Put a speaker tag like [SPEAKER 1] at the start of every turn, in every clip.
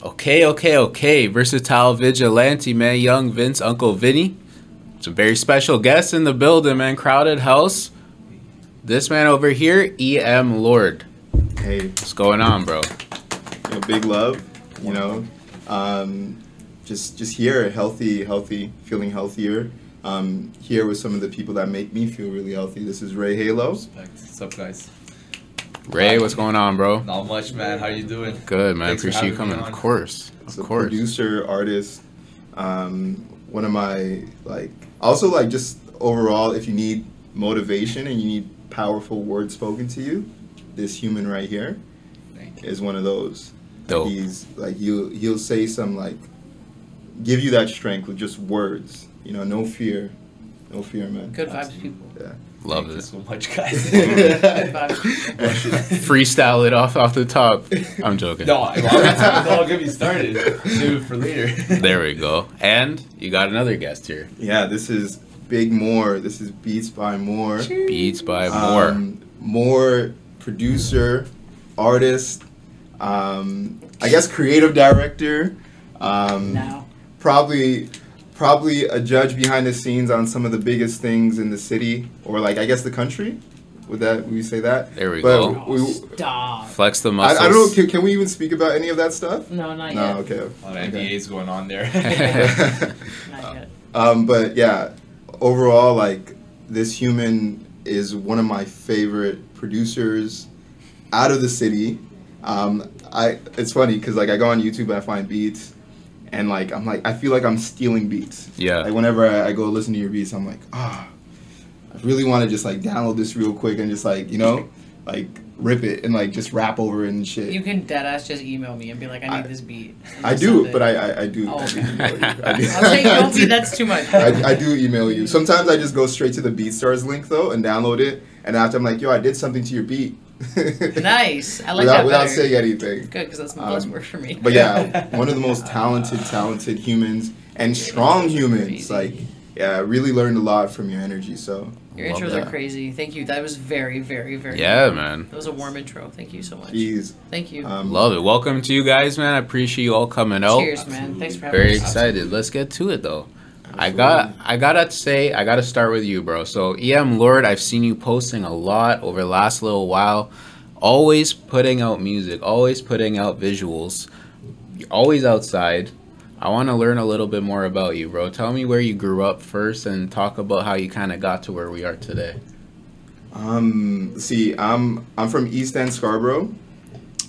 [SPEAKER 1] Okay. Versatile Vigilante, man. Young Vince, Uncle Vinny. Some very special guests in the building, man. Crowded house. This man over here, E.M Lourde.
[SPEAKER 2] Hey.
[SPEAKER 1] What's going on, bro?
[SPEAKER 2] You know, big love, you know. Just here, healthy, feeling healthier. Here with some of the people that make me feel really healthy. This is Ray Halo.
[SPEAKER 3] What's up, guys?
[SPEAKER 1] Ray, what's going on, bro?
[SPEAKER 3] Not much, man. How you doing?
[SPEAKER 1] Good, man.
[SPEAKER 3] Thanks
[SPEAKER 1] Appreciate you coming. Of course.
[SPEAKER 2] Of course. Producer, artist. One of my, also just overall, if you need motivation and you need powerful words spoken to you, this human right here is one of those.
[SPEAKER 1] Dope.
[SPEAKER 2] He's he'll say some give you that strength with just words. You know, no fear, man.
[SPEAKER 4] Good vibes, people.
[SPEAKER 2] Yeah.
[SPEAKER 1] Love
[SPEAKER 3] Thank
[SPEAKER 1] it.
[SPEAKER 3] you so much, guys.
[SPEAKER 4] Good vibes.
[SPEAKER 1] Freestyle it off the top. I'm joking.
[SPEAKER 3] No, don't get me started. Save it for later.
[SPEAKER 1] There we go. And you got another guest here.
[SPEAKER 2] Yeah, this is Big Mour. This is Beats by Mour.
[SPEAKER 1] Beats by Mour.
[SPEAKER 2] Mour, producer, artist, I guess creative director.
[SPEAKER 4] Now.
[SPEAKER 2] Probably a judge behind the scenes on some of the biggest things in the city, or I guess the country. Would we say that?
[SPEAKER 1] There we
[SPEAKER 2] But
[SPEAKER 1] go.
[SPEAKER 4] Stop.
[SPEAKER 1] Flex the muscles.
[SPEAKER 2] I don't know. Can we even speak about any of that stuff?
[SPEAKER 4] No, not
[SPEAKER 2] No.
[SPEAKER 4] yet.
[SPEAKER 2] Okay.
[SPEAKER 3] A lot of NDAs going on there.
[SPEAKER 4] Not yet.
[SPEAKER 2] But yeah, overall, this human is one of my favorite producers out of the city. It's funny because I go on YouTube and I find beats, and I feel like I'm stealing beats.
[SPEAKER 1] Yeah.
[SPEAKER 2] Whenever I go listen to your beats, I'm like, I really want to just download this real quick and just rip it and just rap over it and shit.
[SPEAKER 4] You can deadass just email me and be like, I need this beat.
[SPEAKER 2] I do, but I do.
[SPEAKER 4] Oh,
[SPEAKER 2] I do
[SPEAKER 4] okay.
[SPEAKER 2] email you. I do.
[SPEAKER 4] I'll say don't be, that's too much.
[SPEAKER 2] I do email you. Sometimes I just go straight to the BeatStars link though and download it, and after I'm like, yo, I did something to your beat.
[SPEAKER 4] Nice. I like that
[SPEAKER 2] without
[SPEAKER 4] better.
[SPEAKER 2] saying anything.
[SPEAKER 4] Good, because that's buzzword for me.
[SPEAKER 2] But yeah, one of the most talented humans and strong humans.
[SPEAKER 4] Crazy.
[SPEAKER 2] I really learned a lot from your energy. So
[SPEAKER 4] Your
[SPEAKER 1] Love
[SPEAKER 4] intros
[SPEAKER 1] that.
[SPEAKER 4] are crazy. Thank you. That was very, very, very
[SPEAKER 1] Yeah,
[SPEAKER 4] good.
[SPEAKER 1] man.
[SPEAKER 4] That was a warm intro. Thank you so much.
[SPEAKER 2] jeez.
[SPEAKER 4] Thank you.
[SPEAKER 1] Love it. Welcome to you guys, man. I appreciate you all coming out.
[SPEAKER 4] Cheers, man. Thanks for having
[SPEAKER 1] Very
[SPEAKER 4] us.
[SPEAKER 1] excited. Let's get to it though. I gotta start with you, bro. So E.M Lourde, I've seen you posting a lot over the last little while. Always putting out music, always putting out visuals. You're always outside. I want to learn a little bit more about you, bro. Tell me where you grew up first and talk about how you kind of got to where we are today.
[SPEAKER 2] See, I'm from East End, Scarborough.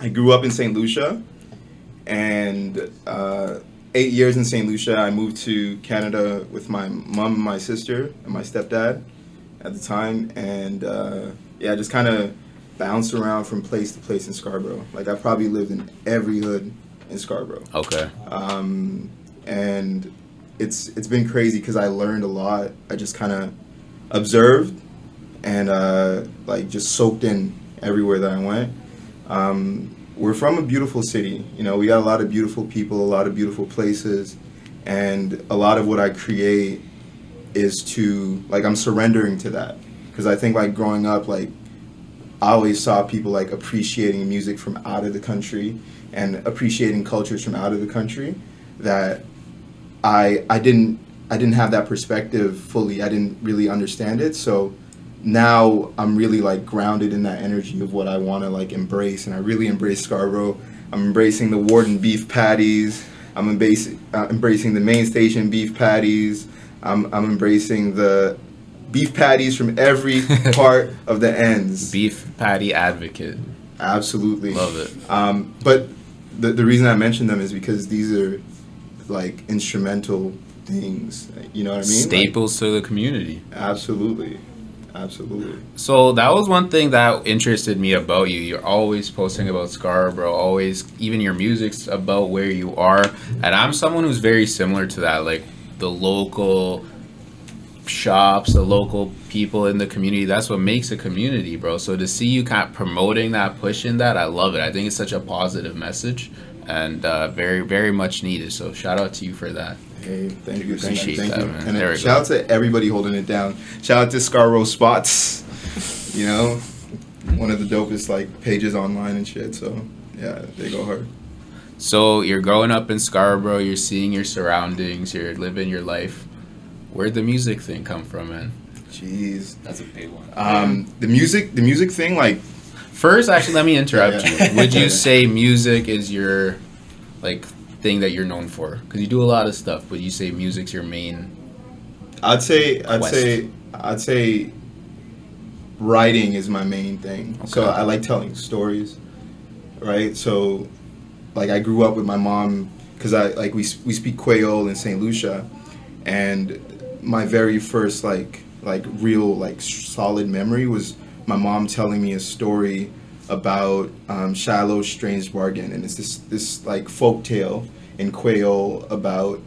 [SPEAKER 2] I grew up in St. Lucia, and 8 years in St. Lucia. I moved to Canada with my mom, my sister, and my stepdad at the time, and just kind of bounced around from place to place in Scarborough. I probably lived in every hood in Scarborough.
[SPEAKER 1] Okay.
[SPEAKER 2] And it's been crazy because I learned a lot. I just kind of observed and just soaked in everywhere that I went. We're from a beautiful city. You know, we got a lot of beautiful people, a lot of beautiful places, and a lot of what I create is to I'm surrendering to that, because I think growing up I always saw people appreciating music from out of the country and appreciating cultures from out of the country that I didn't have that perspective fully. I didn't really understand it. So now I'm really grounded in that energy of what I want to embrace, and I really embrace Scarborough. I'm embracing the Warden beef patties. I'm embracing the main station beef patties. I'm embracing the beef patties from every part of the ends.
[SPEAKER 1] Beef patty advocate.
[SPEAKER 2] Absolutely.
[SPEAKER 1] Love it.
[SPEAKER 2] But the reason I mention them is because these are instrumental things. You know what I mean?
[SPEAKER 1] Staples to the community.
[SPEAKER 2] Absolutely.
[SPEAKER 1] So that was one thing that interested me about you. You're always posting about Scarborough, always, even your music's about where you are. And I'm someone who's very similar to that, the local shops, the local people in the community. That's what makes a community, bro. So to see you kind of promoting that, pushing that, I love it. I think it's such a positive message and very, very much needed. So shout out to you for that.
[SPEAKER 2] Hey, thank you.
[SPEAKER 1] Appreciate that, man.
[SPEAKER 2] And
[SPEAKER 1] There we
[SPEAKER 2] shout out to everybody holding it down. Shout out to Scarborough Spots. You know, one of the dopest pages online and shit. So yeah, they go hard.
[SPEAKER 1] So you're growing up in Scarborough, you're seeing your surroundings, you're living your life. Where'd the music thing come from, man?
[SPEAKER 2] Jeez.
[SPEAKER 3] That's a big one.
[SPEAKER 2] The music thing, like...
[SPEAKER 1] First, actually, let me interrupt
[SPEAKER 2] Yeah.
[SPEAKER 1] you. Would you say music is your, like, thing that you're known for? Because you do a lot of stuff, but you say music's your main...
[SPEAKER 2] I'd say writing is my main thing.
[SPEAKER 1] Okay.
[SPEAKER 2] So I like telling stories, right? So, like, I grew up with my mom, because we speak Creole in St. Lucia, and my very first like real like solid memory was my mom telling me a story about Shiloh's Strange Bargain, and it's this like folk tale in Creole about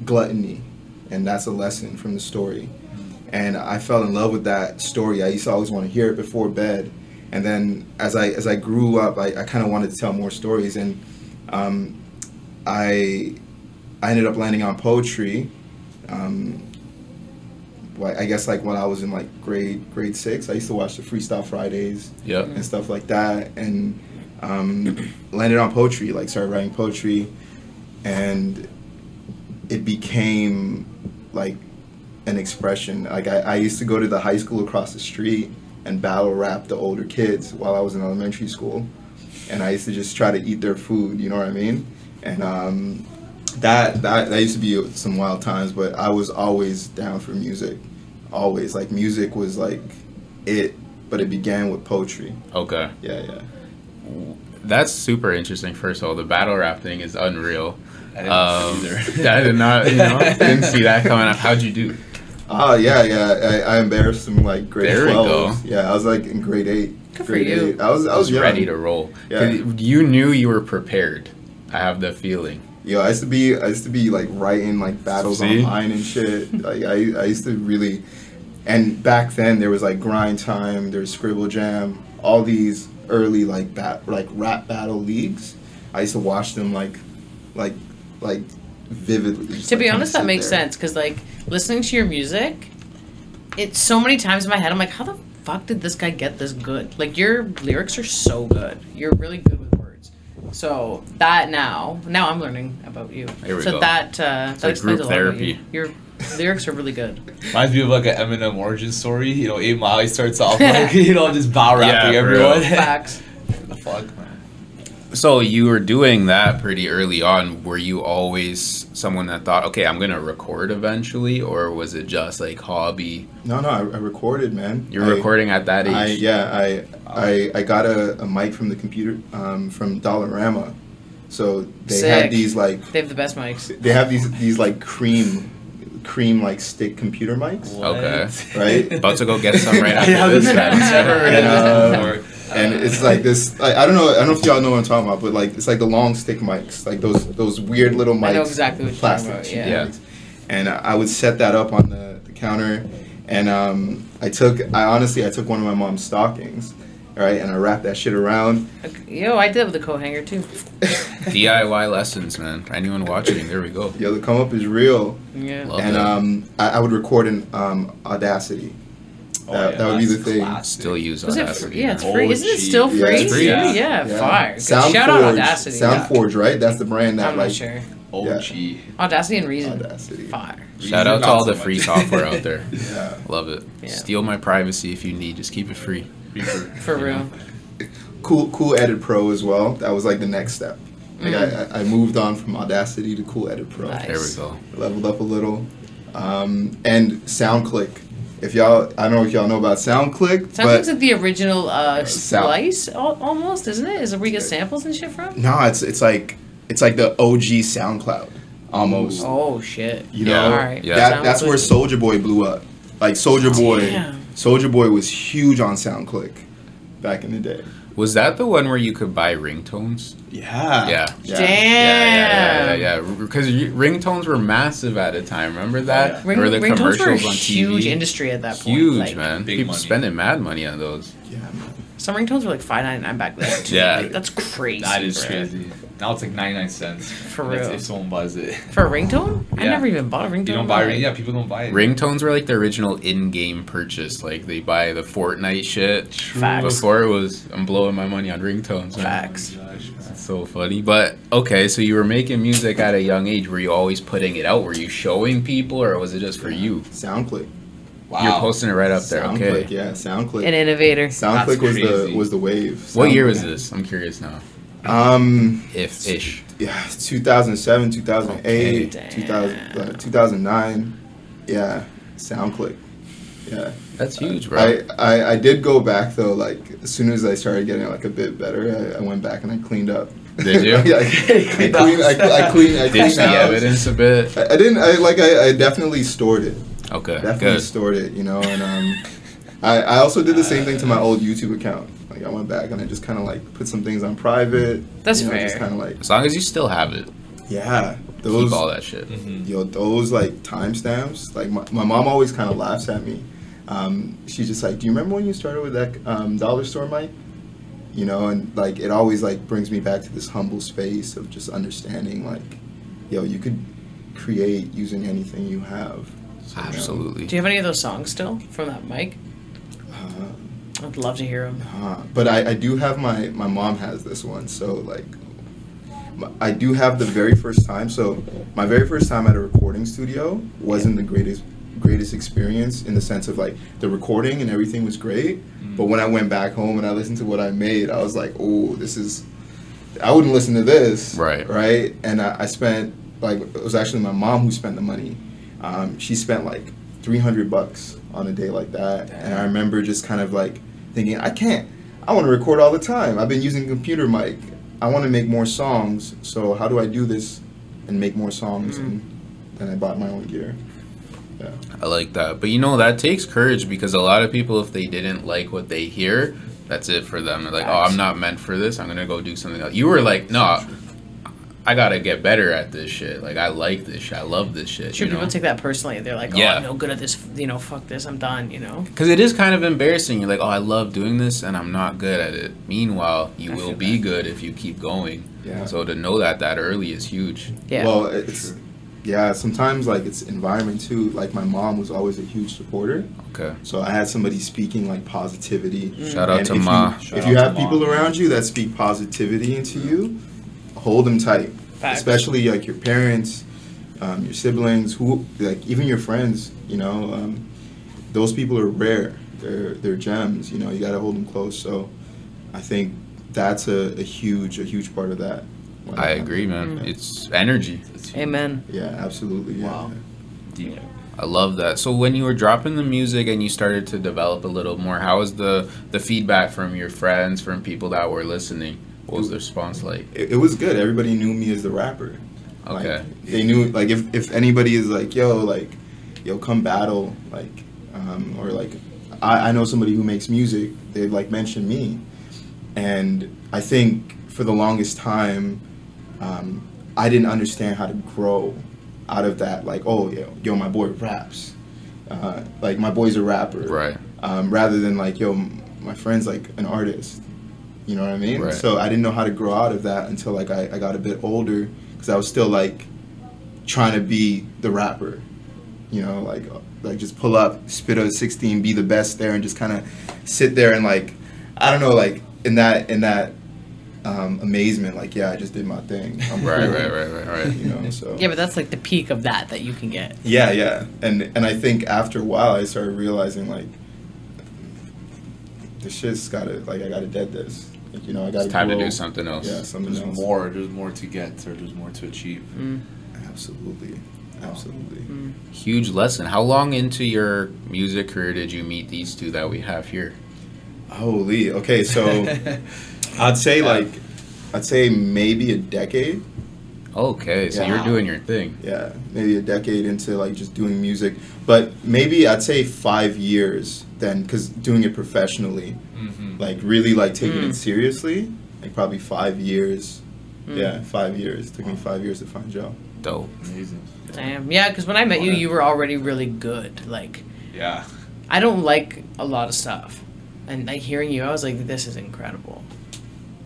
[SPEAKER 2] gluttony, and that's a lesson from the story. And I fell in love with that story. I used to always want to hear it before bed, and then as I grew up, I kind of wanted to tell more stories, and I ended up landing on poetry. I guess like when I was in like grade 6, I used to watch the Freestyle Fridays and stuff like that, and landed on poetry, like started writing poetry, and it became like an expression. Like I used to go to the high school across the street and battle rap the older kids while I was in elementary school, and I used to just try to eat their food, you know what I mean? And that used to be some wild times, but I was always down for music. Always. Like, music was like it, but it began with poetry.
[SPEAKER 1] Okay.
[SPEAKER 2] Yeah.
[SPEAKER 1] That's super interesting. First of all, the battle rap thing is unreal.
[SPEAKER 3] I didn't either.
[SPEAKER 1] I did not, didn't see that coming up. How'd you do?
[SPEAKER 2] Yeah. I embarrassed him like grade 12.
[SPEAKER 1] There we go.
[SPEAKER 2] Yeah, I was like in grade 8.
[SPEAKER 4] Good for
[SPEAKER 2] grade
[SPEAKER 4] you.
[SPEAKER 2] 8. I was young.
[SPEAKER 1] Ready to roll. 'Cause you knew you were prepared. I have the feeling.
[SPEAKER 2] Yo, I used to be like writing like battles online and shit. Like I used to really, and back then there was like Grind Time, there was Scribble Jam, all these early like rap battle leagues. I used to watch them like vividly. Just,
[SPEAKER 4] To be
[SPEAKER 2] like,
[SPEAKER 4] honest,
[SPEAKER 2] kinda
[SPEAKER 4] that makes
[SPEAKER 2] sit there.
[SPEAKER 4] sense, because like listening to your music, it's so many times in my head I'm like, how the fuck did this guy get this good? Like, your lyrics are so good. You're really good with words. So that now I'm learning about you.
[SPEAKER 1] There we
[SPEAKER 4] so
[SPEAKER 1] go.
[SPEAKER 4] that
[SPEAKER 1] like
[SPEAKER 4] explains
[SPEAKER 1] group
[SPEAKER 4] a lot
[SPEAKER 1] therapy.
[SPEAKER 4] about you. Your lyrics are really good.
[SPEAKER 3] Reminds me of like an Eminem origin story. 8 Mile, he starts off like, just bow rapping
[SPEAKER 1] Yeah, for
[SPEAKER 3] everyone.
[SPEAKER 1] real.
[SPEAKER 4] Facts.
[SPEAKER 3] The fuck, man.
[SPEAKER 1] So you were doing that pretty early on. Were you always someone that thought, okay, I'm gonna record eventually, or was it just like hobby?
[SPEAKER 2] No, I recorded, man.
[SPEAKER 1] You were recording at that age.
[SPEAKER 2] I got a mic from the computer from Dollarama. So they
[SPEAKER 4] Sick.
[SPEAKER 2] had these like
[SPEAKER 4] They have the best mics.
[SPEAKER 2] they have these like cream like stick computer mics,
[SPEAKER 1] Okay.
[SPEAKER 2] right?
[SPEAKER 1] About to go get some right after
[SPEAKER 3] Yeah,
[SPEAKER 1] this.
[SPEAKER 3] I've never heard
[SPEAKER 2] And,
[SPEAKER 3] of this before.
[SPEAKER 2] And it's like this. I don't know if y'all know what I'm talking about, but like it's like the long stick mics, like those weird little mics.
[SPEAKER 4] I know exactly what you're talking about,
[SPEAKER 2] cheap
[SPEAKER 4] yeah.
[SPEAKER 2] mics. And I would set that up on the counter, and I took one of my mom's stockings, right, and I wrapped that shit around.
[SPEAKER 4] Yo, I did it with a coat hanger too.
[SPEAKER 1] DIY lessons, man. For anyone watching, there we go.
[SPEAKER 2] Yo, the come up is real.
[SPEAKER 4] Yeah.
[SPEAKER 1] Love
[SPEAKER 2] And
[SPEAKER 1] it.
[SPEAKER 2] I would record in Audacity. That would be the thing.
[SPEAKER 1] Still use
[SPEAKER 4] Was it
[SPEAKER 1] Audacity.
[SPEAKER 4] free? Yeah, it's
[SPEAKER 1] man.
[SPEAKER 4] free. Isn't it still
[SPEAKER 2] Yeah,
[SPEAKER 4] free?
[SPEAKER 2] it's
[SPEAKER 1] free.
[SPEAKER 4] Yeah,
[SPEAKER 1] Yeah.
[SPEAKER 4] fire.
[SPEAKER 2] Soundforge,
[SPEAKER 4] Shout out Audacity.
[SPEAKER 2] Soundforge, right? That's the brand that
[SPEAKER 4] I'm
[SPEAKER 2] like
[SPEAKER 4] not sure.
[SPEAKER 3] OG.
[SPEAKER 4] Audacity and Reason.
[SPEAKER 2] Audacity.
[SPEAKER 4] Fire.
[SPEAKER 1] Shout out to all the free software out there.
[SPEAKER 2] Yeah.
[SPEAKER 1] Love it.
[SPEAKER 4] Yeah.
[SPEAKER 1] Steal my privacy if you need. Just keep it free.
[SPEAKER 4] For real.
[SPEAKER 2] Cool Edit Pro as well. That was like the next step. Like I moved on from Audacity to Cool Edit Pro.
[SPEAKER 4] Nice.
[SPEAKER 1] There we go.
[SPEAKER 2] Leveled up a little. And Soundclick. I don't know if y'all know about Soundclick,
[SPEAKER 4] Soundclick's like the original
[SPEAKER 2] Sound-
[SPEAKER 4] Splice, almost, isn't it? Is it where you get samples and shit from?
[SPEAKER 2] no, it's like the OG SoundCloud almost.
[SPEAKER 4] Oh shit.
[SPEAKER 2] You
[SPEAKER 1] Yeah.
[SPEAKER 2] know,
[SPEAKER 4] Alright.
[SPEAKER 1] Yeah.
[SPEAKER 2] that's where Soulja Boy blew up. Like Soulja
[SPEAKER 4] Damn.
[SPEAKER 2] Boy was huge on Soundclick back in the day.
[SPEAKER 1] Was that the one where you could buy ringtones?
[SPEAKER 3] Yeah.
[SPEAKER 1] Yeah.
[SPEAKER 4] Damn.
[SPEAKER 1] Yeah. Because ringtones were massive at a time. Remember that?
[SPEAKER 3] Oh, yeah.
[SPEAKER 1] Or the
[SPEAKER 4] Ringtones were a
[SPEAKER 1] commercials on TV.
[SPEAKER 4] huge industry at that point.
[SPEAKER 1] Huge,
[SPEAKER 4] Like,
[SPEAKER 1] man.
[SPEAKER 3] big
[SPEAKER 1] People
[SPEAKER 3] money.
[SPEAKER 1] spending mad money on those.
[SPEAKER 2] Yeah, man.
[SPEAKER 4] Some ringtones were like $5.99 back then. Too.
[SPEAKER 1] Yeah.
[SPEAKER 4] Like, that's crazy.
[SPEAKER 3] That is
[SPEAKER 4] bro.
[SPEAKER 3] crazy. Now it's like 99 cents.
[SPEAKER 4] For
[SPEAKER 3] That's
[SPEAKER 4] real.
[SPEAKER 3] if someone buys it.
[SPEAKER 4] For a ringtone? I
[SPEAKER 3] Yeah.
[SPEAKER 4] never even bought a ringtone.
[SPEAKER 3] You don't buy ring? Yeah, people don't buy it.
[SPEAKER 1] Ringtones were like the original in-game purchase. Like they buy the Fortnite shit.
[SPEAKER 4] Facts.
[SPEAKER 1] Before it was, I'm blowing my money on ringtones. Man.
[SPEAKER 4] Facts.
[SPEAKER 3] Oh my gosh, man.
[SPEAKER 1] That's so funny. But okay, so you were making music at a young age. Were you always putting it out? Were you showing people, or was it just for you?
[SPEAKER 2] Soundclick.
[SPEAKER 3] Wow.
[SPEAKER 1] You're posting it right up there.
[SPEAKER 2] Soundclick,
[SPEAKER 1] Okay.
[SPEAKER 2] yeah, Soundclick.
[SPEAKER 4] An innovator.
[SPEAKER 2] Soundclick
[SPEAKER 3] That's crazy.
[SPEAKER 2] was the wave.
[SPEAKER 1] What year
[SPEAKER 2] Soundclick.
[SPEAKER 1] was this? I'm curious now.
[SPEAKER 2] If
[SPEAKER 1] Ish.
[SPEAKER 2] Yeah, 2007, 2008,
[SPEAKER 4] Okay.
[SPEAKER 2] 2009. Yeah, Soundclick. Yeah.
[SPEAKER 1] That's huge, bro.
[SPEAKER 2] I did go back though. Like as soon as I started getting like a bit better, I went back and I cleaned up.
[SPEAKER 1] Did you?
[SPEAKER 2] Yeah, I cleaned
[SPEAKER 1] Ditch the
[SPEAKER 2] house.
[SPEAKER 1] evidence a bit.
[SPEAKER 2] I didn't. I definitely stored it.
[SPEAKER 1] Okay,
[SPEAKER 2] Definitely
[SPEAKER 1] good.
[SPEAKER 2] stored it. You know, and I also did the same thing to my old YouTube account. Like I went back and I just kind of like put some things on private.
[SPEAKER 4] That's
[SPEAKER 2] you know,
[SPEAKER 4] fair.
[SPEAKER 2] Just kind of like
[SPEAKER 1] As long as you still have it,
[SPEAKER 2] yeah. Those
[SPEAKER 1] keep all that shit.
[SPEAKER 2] yo those like timestamps. Like my mom always kind of laughs at me. She's just like, do you remember when you started with that dollar store mic? You know, and like it always like brings me back to this humble space of just understanding like, yo, you could create using anything you have. So, you know,
[SPEAKER 1] Absolutely.
[SPEAKER 4] Do you have any of those songs still from that mic? I'd love to hear them.
[SPEAKER 2] But I do have my mom has this one, so like I do have the very first time. So my very first time at a recording studio wasn't the greatest experience in the sense of like the recording and everything was great, but when I went back home and I listened to what I made, I was like, oh, I wouldn't listen to this, right? And I spent like, it was actually my mom who spent the money. She spent like $300 on a day like that. And I remember just kind of like thinking, I want to record all the time. I've been using a computer mic. I want to make more songs. So how do I do this and make more songs? And then I bought my own gear. Yeah.
[SPEAKER 1] I like that. But you know, that takes courage because a lot of people, if they didn't like what they hear, that's it for them. They're like, oh, I'm not meant for this. I'm going to go do something else. You were like, no, I got to get better at this shit. Like, I like this shit. I love this shit.
[SPEAKER 4] Sure,
[SPEAKER 1] you know?
[SPEAKER 4] people take that personally. They're like, oh,
[SPEAKER 1] Yeah.
[SPEAKER 4] I'm no good at this. You know, fuck this. I'm done, you know?
[SPEAKER 1] Because it is kind of embarrassing. You're like, oh, I love doing this, and I'm not good at it. Meanwhile, you will be good if you keep going.
[SPEAKER 2] Yeah.
[SPEAKER 1] So to know that early is huge.
[SPEAKER 4] Yeah.
[SPEAKER 2] Well, sometimes like it's environment too. Like my mom was always a huge supporter.
[SPEAKER 1] Okay.
[SPEAKER 2] So I had somebody speaking like positivity.
[SPEAKER 1] Shout out
[SPEAKER 2] And
[SPEAKER 1] to
[SPEAKER 2] if
[SPEAKER 1] Ma.
[SPEAKER 2] If you have people around you that speak positivity into you, hold them tight.
[SPEAKER 4] Facts.
[SPEAKER 2] Especially like your parents, your siblings, who like even your friends. You know, those people are rare. They're gems. You know, you gotta hold them close. So I think that's a huge part of that.
[SPEAKER 1] I agree, man. It's energy.
[SPEAKER 4] Amen.
[SPEAKER 2] Yeah, absolutely. Yeah.
[SPEAKER 3] Wow.
[SPEAKER 1] Yeah. I love that. So when you were dropping the music and you started to develop a little more, how was the feedback from your friends, from people that were listening? What was the response like?
[SPEAKER 2] It was good. Everybody knew me as the rapper.
[SPEAKER 1] Okay.
[SPEAKER 2] Like, they knew, like, if anybody is like, yo, come battle, like, or like, I know somebody who makes music, they'd like mention me. And I think for the longest time, I didn't understand how to grow out of that. Like, oh, yo, my boy raps. Like, my boy's a rapper.
[SPEAKER 1] Right.
[SPEAKER 2] Rather than like, yo, my friend's like an artist. You know what I mean?
[SPEAKER 1] Right.
[SPEAKER 2] So I didn't know how to grow out of that until like I got a bit older, because I was still like trying to be the rapper. You know, like just pull up, spit a 16, be the best there, and just kind of sit there and like, I don't know, like in that amazement, like, yeah, I just did my thing. I'm
[SPEAKER 1] Right.
[SPEAKER 2] cool. You know, so
[SPEAKER 4] Yeah, but that's like the peak of that you can get.
[SPEAKER 2] yeah, and I think after a while I started realizing like this shit's gotta, like, I gotta dead this. Like, you know, I gotta
[SPEAKER 1] It's time
[SPEAKER 2] grow.
[SPEAKER 1] to do something else.
[SPEAKER 2] Yeah, something
[SPEAKER 3] There's
[SPEAKER 2] else.
[SPEAKER 3] there's more to get, or there's more to achieve.
[SPEAKER 2] Absolutely.
[SPEAKER 1] Huge lesson. How long into your music career did you meet these two that we have here?
[SPEAKER 2] Holy. Okay, so I'd say maybe a decade.
[SPEAKER 1] Okay, so
[SPEAKER 2] Yeah.
[SPEAKER 1] you're doing your thing.
[SPEAKER 2] Yeah, maybe a decade into like just doing music, but maybe I'd say 5 years then, because doing it professionally, like really like taking it seriously, like probably 5 years. Yeah, 5 years. Took me 5 years to find Joe.
[SPEAKER 1] Dope.
[SPEAKER 3] Amazing.
[SPEAKER 4] Damn. Yeah, because when I met you, you were already really good. Like,
[SPEAKER 3] Yeah.
[SPEAKER 4] I don't like a lot of stuff. And like hearing you, I was like, this is incredible.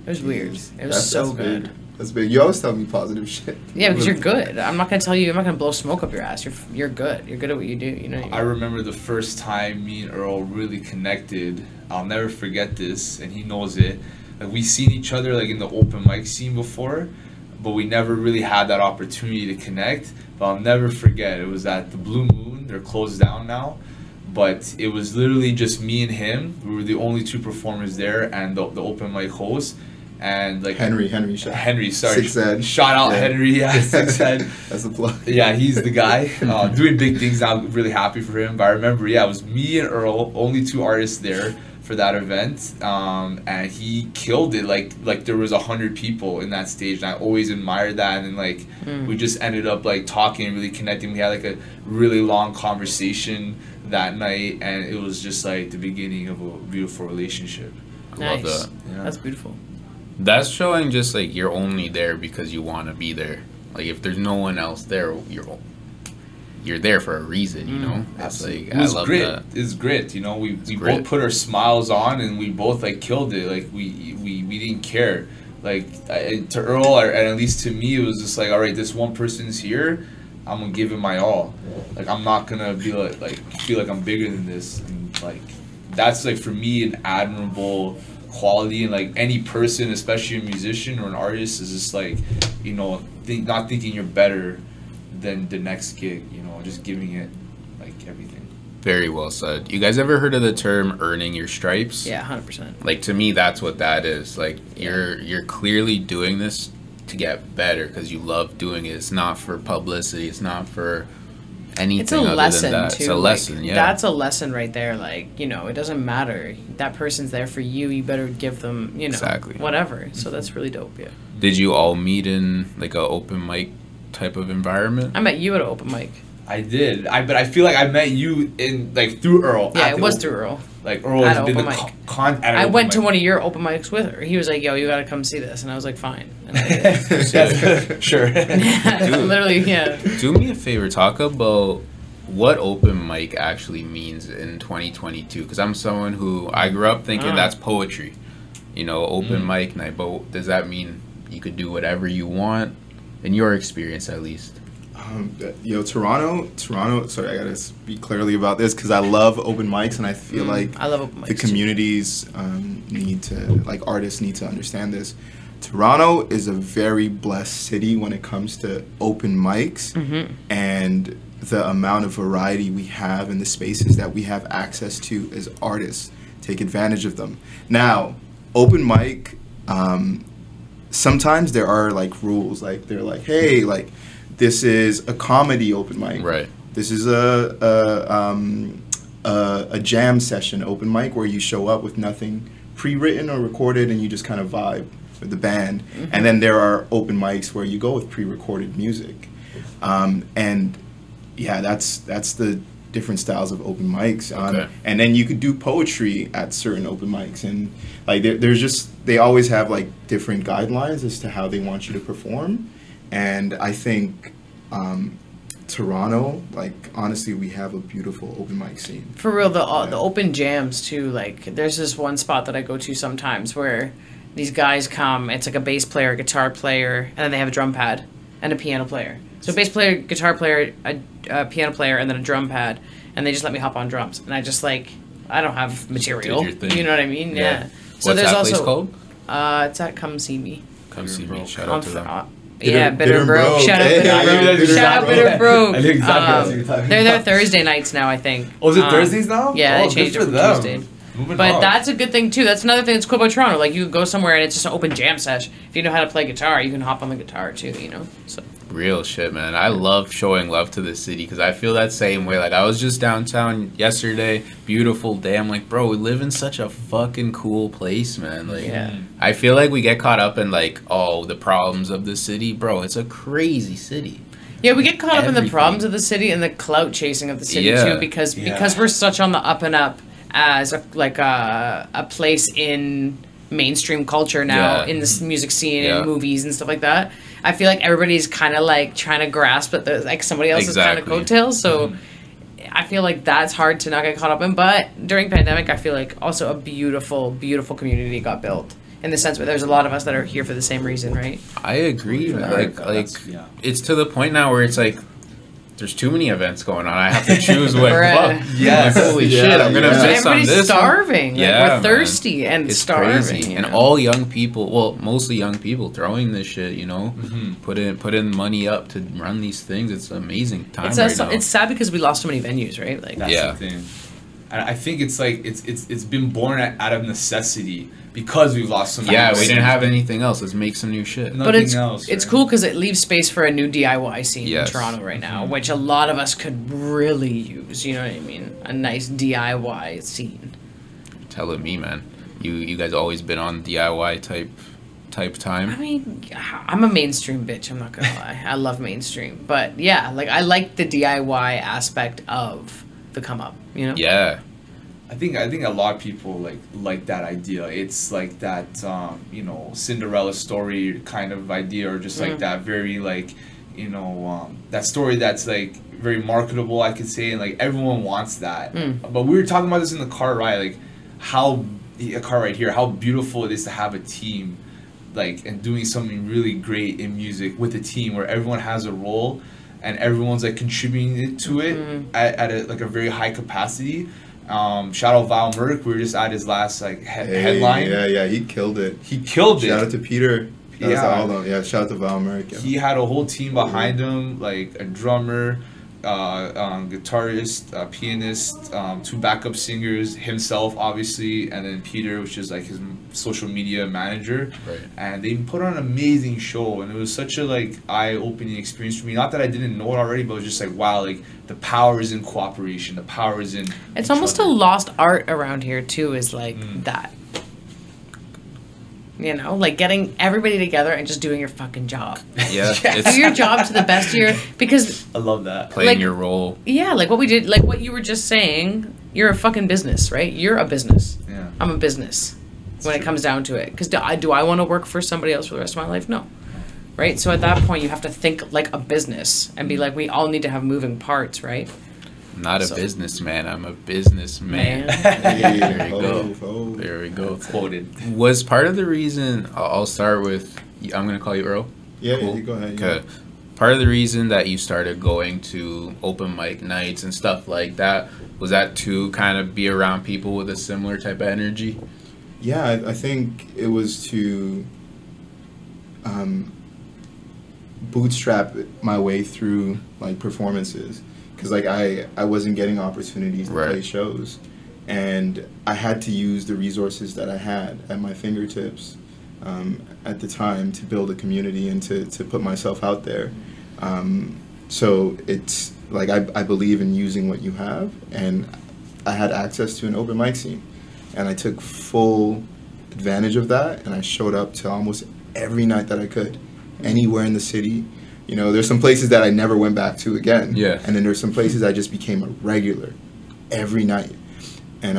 [SPEAKER 4] It was weird. It was so good.
[SPEAKER 2] That's big. You always tell me positive shit.
[SPEAKER 4] Yeah, because you're good. I'm not gonna tell you. I'm not gonna blow smoke up your ass. You're good. You're good at what you do. You know.
[SPEAKER 3] I remember the first time me and Earl really connected. I'll never forget this, and he knows it. Like we seen each other like in the open mic scene before, but we never really had that opportunity to connect. But I'll never forget. It was at the Blue Moon. They're closed down now, but it was literally just me and him. We were the only two performers there, and the open mic host. And like Henry, sorry.
[SPEAKER 2] Six Ed.
[SPEAKER 3] Shout out Henry, yeah, Six Ed.
[SPEAKER 2] That's the plug.
[SPEAKER 3] Yeah, he's the guy. Doing big things now, really happy for him. But I remember, yeah, it was me and Earl, only two artists there for that event. And he killed it. Like there was 100 people in that stage, and I always admired that. And then like we just ended up like talking and really connecting. We had like a really long conversation that night, and it was just like the beginning of a beautiful relationship.
[SPEAKER 4] Nice.
[SPEAKER 1] Love that.
[SPEAKER 3] Yeah.
[SPEAKER 4] That's beautiful.
[SPEAKER 1] That's showing just like you're only there because you want to be there. Like if there's no one else there, you're there for a reason, you know. It's like
[SPEAKER 3] it was
[SPEAKER 1] I love
[SPEAKER 3] grit.
[SPEAKER 1] that.
[SPEAKER 3] It's grit, you know. We
[SPEAKER 1] grit.
[SPEAKER 3] both put our smiles on, and we both like killed it. Like we didn't care. Like to Earl, and at least to me, it was just like, all right, this one person's here. I'm gonna give it my all. Like I'm not gonna be like feel like I'm bigger than this. And like that's like for me an admirable quality, and like any person, especially a musician or an artist, is just like, you know, not thinking you're better than the next gig, you know, just giving it like everything.
[SPEAKER 1] Very well said. You guys ever heard of the term earning your stripes?
[SPEAKER 4] Yeah, 100%.
[SPEAKER 1] Like to me, that's what that is. Like you're clearly doing this to get better because you love doing it. It's not for publicity. It's not for anything.
[SPEAKER 4] It's a
[SPEAKER 1] other
[SPEAKER 4] lesson
[SPEAKER 1] than that.
[SPEAKER 4] too.
[SPEAKER 1] It's a lesson.
[SPEAKER 4] Like,
[SPEAKER 1] yeah,
[SPEAKER 4] that's a lesson right there. Like, you know, it doesn't matter. That person's there for you. You better give them, you know,
[SPEAKER 1] Exactly.
[SPEAKER 4] whatever. So that's really dope. Yeah.
[SPEAKER 1] Did you all meet in like a open mic type of environment?
[SPEAKER 4] I met you at an open mic.
[SPEAKER 3] I did. But I feel like I met you in like through Earl.
[SPEAKER 4] Yeah, it was through Earl.
[SPEAKER 3] Like Earl
[SPEAKER 4] At
[SPEAKER 3] has
[SPEAKER 4] an
[SPEAKER 3] been
[SPEAKER 4] open
[SPEAKER 3] the
[SPEAKER 4] mic.
[SPEAKER 3] I
[SPEAKER 4] I went to one of your open mics with her. He was like, "Yo, you gotta come see this," and I was like, "Fine." And I did.
[SPEAKER 3] Sure.
[SPEAKER 4] Literally, yeah.
[SPEAKER 1] Do me a favor. Talk about what open mic actually means in 2022. Because I'm someone who I grew up thinking that's poetry. You know, open mic night. But does that mean you could do whatever you want? In your experience, at least.
[SPEAKER 2] Toronto. Sorry, I gotta speak clearly about this because I love open mics, and I feel like
[SPEAKER 4] I love open mics
[SPEAKER 2] the communities artists need to understand this. Toronto is a very blessed city when it comes to open mics, and the amount of variety we have and the spaces that we have access to as artists. Take advantage of them. Now, open mic, sometimes there are like rules, like they're like, hey, like this is a comedy open mic.
[SPEAKER 1] Right.
[SPEAKER 2] This is a jam session open mic where you show up with nothing pre-written or recorded and you just kind of vibe with the band. And then there are open mics where you go with pre-recorded music. And yeah, that's the different styles of open mics. And then you could do poetry at certain open mics, and like they always have like different guidelines as to how they want you to perform. And I think Toronto, like honestly, we have a beautiful open mic scene.
[SPEAKER 4] For real, the open jams too. Like, there's this one spot that I go to sometimes where these guys come. It's like a bass player, a guitar player, and then they have a drum pad and a piano player. So bass player, guitar player, a piano player, and then a drum pad, and they just let me hop on drums. And I just like, I don't have material. You know what I mean? Yeah. So
[SPEAKER 1] What's
[SPEAKER 4] there's
[SPEAKER 1] that
[SPEAKER 4] also
[SPEAKER 1] place called?
[SPEAKER 4] It's at Come See Me.
[SPEAKER 1] Come See Me. Shout out to them.
[SPEAKER 4] Yeah, Bitter Bro. Shout out Bitter Bro. Shout out Bitter Bro. They're there Thursday nights now, I think.
[SPEAKER 3] Oh, is it Thursdays now?
[SPEAKER 4] Yeah, they changed it from Tuesday. But that's a good thing too. That's another thing that's cool about Toronto. Like, you can go somewhere and it's just an open jam sesh. If you know how to play guitar, you can hop on the guitar too, you know? So
[SPEAKER 1] real shit, man. I love showing love to the city because I feel that same way. Like, I was just downtown yesterday, beautiful day. I'm like, bro, we live in such a fucking cool place, man. Like, I feel like we get caught up in like, oh, the problems of the city, bro. It's a crazy city.
[SPEAKER 4] Yeah, we get caught up in the problems of the city and the clout chasing of the city too, because we're such on the up and up as a place in mainstream culture now, in this music scene and movies and stuff like that. I feel like everybody's kind of like trying to grasp at the like somebody else's kind of coattails. So I feel like that's hard to not get caught up in. But during pandemic, I feel like also a beautiful, beautiful community got built in the sense where there's a lot of us that are here for the same reason, right?
[SPEAKER 1] I agree. Like
[SPEAKER 3] Yeah.
[SPEAKER 1] it's to the point now where it's like there's too many events going on. I have to choose what.
[SPEAKER 4] Right.
[SPEAKER 1] Fuck.
[SPEAKER 3] Yes.
[SPEAKER 1] Like, holy
[SPEAKER 2] Yeah,
[SPEAKER 1] shit! I'm gonna
[SPEAKER 2] yeah.
[SPEAKER 1] miss on
[SPEAKER 4] Everybody's
[SPEAKER 1] this.
[SPEAKER 4] starving. Like,
[SPEAKER 1] Yeah,
[SPEAKER 4] we're
[SPEAKER 1] man.
[SPEAKER 4] thirsty and
[SPEAKER 1] It's
[SPEAKER 4] starving.
[SPEAKER 1] crazy,
[SPEAKER 4] you
[SPEAKER 1] and
[SPEAKER 4] know?
[SPEAKER 1] all young people. Well, mostly young people throwing this shit. You know,
[SPEAKER 3] Mm-hmm.
[SPEAKER 1] put in money up to run these things. It's an amazing time
[SPEAKER 4] It's,
[SPEAKER 1] right now.
[SPEAKER 4] it's sad because we lost so many venues, right? Like,
[SPEAKER 3] That's
[SPEAKER 1] Yeah.
[SPEAKER 3] the thing. And I think it's like it's been born out of necessity because we've lost so many.
[SPEAKER 1] Yeah, we didn't
[SPEAKER 3] venues.
[SPEAKER 1] have anything else. Let's make some new shit.
[SPEAKER 3] No.
[SPEAKER 4] but
[SPEAKER 3] Nothing
[SPEAKER 4] it's
[SPEAKER 3] else,
[SPEAKER 4] it's
[SPEAKER 3] right?
[SPEAKER 4] cool because it leaves space for a new DIY scene
[SPEAKER 1] Yes.
[SPEAKER 4] in Toronto right now,
[SPEAKER 3] Mm-hmm.
[SPEAKER 4] which a lot of us could really use. You know what I mean? A nice DIY scene.
[SPEAKER 1] Telling me, man. You guys always been on DIY type time.
[SPEAKER 4] I mean, I'm a mainstream bitch. I'm not gonna lie. I love mainstream, but yeah, like I like the DIY aspect of the come up. You know?
[SPEAKER 1] Yeah.
[SPEAKER 3] I think a lot of people like that idea. It's like that Cinderella story kind of idea, or just like that very like that story that's like very marketable, I could say, and like everyone wants that. But we were talking about this in the car ride, like a car right here, how beautiful it is to have a team, like, and doing something really great in music with a team where everyone has a role and everyone's like contributing to it at a very high capacity. Shout out Val Merck. We were just at his last like headline.
[SPEAKER 2] Yeah, he killed it.
[SPEAKER 3] He killed it.
[SPEAKER 2] Shout out to Peter.
[SPEAKER 3] Yeah.
[SPEAKER 2] Shout out to Val Merck. Yeah.
[SPEAKER 3] He had a whole team behind him, like a drummer, guitarist, pianist, 2 backup singers, himself obviously, and then Peter, which is like his social media manager.
[SPEAKER 1] Right.
[SPEAKER 3] And they put on an amazing show, and it was such a like eye-opening experience for me. Not that I didn't know it already, but it was just like, wow, like the power is in cooperation. The power is in.
[SPEAKER 4] It's
[SPEAKER 3] each
[SPEAKER 4] almost
[SPEAKER 3] other.
[SPEAKER 4] a lost art around here too. Is like that. You know, like getting everybody together and just doing your fucking job.
[SPEAKER 1] Yeah.
[SPEAKER 4] Do
[SPEAKER 1] It's
[SPEAKER 4] your job to the best of your, because
[SPEAKER 3] I love that.
[SPEAKER 1] playing
[SPEAKER 4] like-
[SPEAKER 1] your role.
[SPEAKER 4] yeah, like what we did, like what you were just saying, you're a fucking business, right? You're a business.
[SPEAKER 3] Yeah.
[SPEAKER 4] I'm a business when it comes down to it. Because do I want to work for somebody else for the rest of my life? No. Right? So at that point, you have to think like a business and be like, we all need to have moving parts, right?
[SPEAKER 1] I'm not a
[SPEAKER 4] So-
[SPEAKER 1] businessman. I'm a businessman.
[SPEAKER 2] Hey,
[SPEAKER 1] There you go.
[SPEAKER 2] oh.
[SPEAKER 1] There we go.
[SPEAKER 3] Quoted.
[SPEAKER 1] Was part of the reason I'll start with. I'm gonna call you Earl.
[SPEAKER 2] Yeah,
[SPEAKER 1] Cool.
[SPEAKER 2] you go ahead. Yeah.
[SPEAKER 1] Okay. Part of the reason that you started going to open mic nights and stuff like that was that to kind of be around people with a similar type of energy.
[SPEAKER 2] Yeah, I think it was to bootstrap my way through like performances, because like I wasn't getting opportunities to play
[SPEAKER 1] Right.
[SPEAKER 2] shows, and I had to use the resources that I had at my fingertips at the time to build a community and to put myself out there. So it's like I believe in using what you have, and I had access to an open mic scene, and I took full advantage of that, and I showed up to almost every night that I could, anywhere in the city. You know, there's some places that I never went back to again.
[SPEAKER 1] Yeah.
[SPEAKER 2] And then there's some places I just became a regular every night. And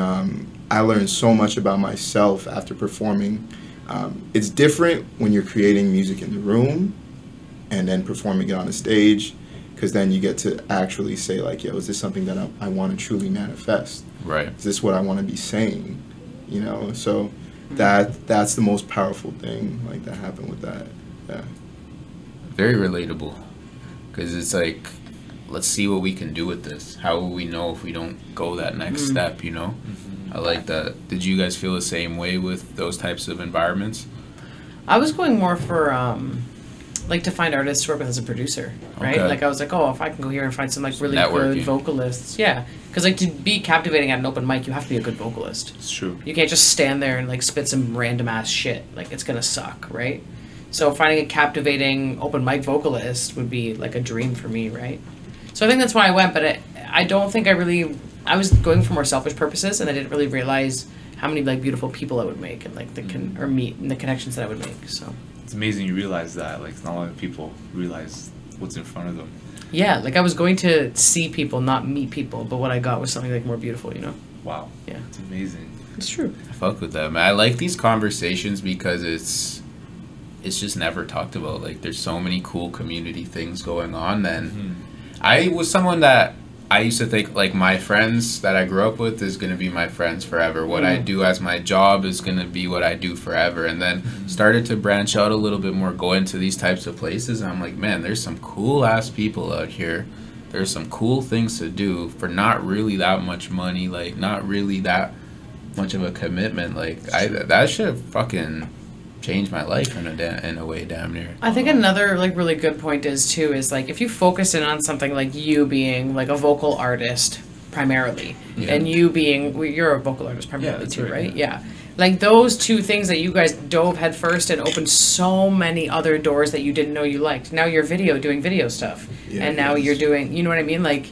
[SPEAKER 2] I learned so much about myself after performing. It's different when you're creating music in the room and then performing it on a stage, because then you get to actually say like, yo, is this something that I want to truly manifest?
[SPEAKER 1] Right.
[SPEAKER 2] Is this what I want to be saying? You know, so that's the most powerful thing like that happened with that. Yeah.
[SPEAKER 1] Very relatable. Because it's like, let's see what we can do with this. How will we know if we don't go that next step, you know? I like that. Did you guys feel the same way with those types of environments?
[SPEAKER 4] I was going more for like to find artists to work with as a producer, right?
[SPEAKER 1] Okay.
[SPEAKER 4] Like I was like, oh, if I can go here and find some like really
[SPEAKER 1] Networking.
[SPEAKER 4] good vocalists, yeah. Because like to be captivating at an open mic, you have to be a good vocalist.
[SPEAKER 3] It's true.
[SPEAKER 4] You can't just stand there and like spit some random ass shit. Like it's gonna suck, right? So finding a captivating open mic vocalist would be like a dream for me, right? So I think that's why I went, but I don't think I was going for more selfish purposes, and I didn't really realize how many like beautiful people I would make and like or meet and the connections that I would make. So
[SPEAKER 3] It's amazing you realize that. Like, not a lot of people realize what's in front of them.
[SPEAKER 4] yeah, like I was going to see people, not meet people, but what I got was something like more beautiful, you know?
[SPEAKER 3] Wow.
[SPEAKER 4] Yeah.
[SPEAKER 3] It's amazing.
[SPEAKER 4] It's true.
[SPEAKER 1] I fuck with that, man. I like these conversations because it's just never talked about. Like, there's so many cool community things going on. And I was someone that I used to think like my friends that I grew up with is gonna be my friends forever. What I do as my job is gonna be what I do forever. And then started to branch out a little bit more, go into these types of places, and I'm like, man, there's some cool ass people out here. There's some cool things to do for not really that much money, like not really that much of a commitment. Like that shit fucking changed my life in a way, damn near.
[SPEAKER 4] I think another like really good point is like if you focus in on something like you being like a vocal artist primarily, and you being you're a vocal artist primarily too, right? Yeah. Like those two things that you guys dove head first and opened so many other doors that you didn't know you liked. Now you're doing video stuff, and now you're doing, you know what I mean? Like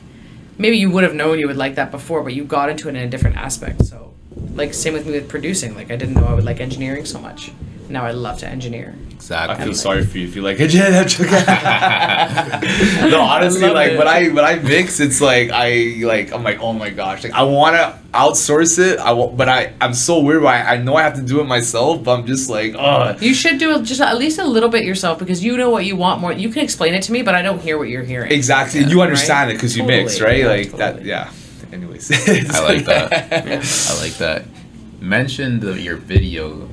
[SPEAKER 4] maybe you would have known you would like that before, but you got into it in a different aspect. So like same with me with producing. Like I didn't know I would like engineering so much. Now I love to engineer.
[SPEAKER 1] Exactly.
[SPEAKER 3] I feel sorry for you if you like it. No, honestly, like when I mix, it's like I'm like, oh my gosh, like I want to outsource it. But I'm so weird. I know I have to do it myself, but I'm just like, ugh.
[SPEAKER 4] You should do just at least a little bit yourself because you know what you want more. You can explain it to me, but I don't hear what you're hearing.
[SPEAKER 3] Exactly, you understand it because you mix, right?
[SPEAKER 4] Yeah,
[SPEAKER 3] like
[SPEAKER 4] totally.
[SPEAKER 3] that, yeah. Anyways,
[SPEAKER 1] I like that. I like that. Mention your videos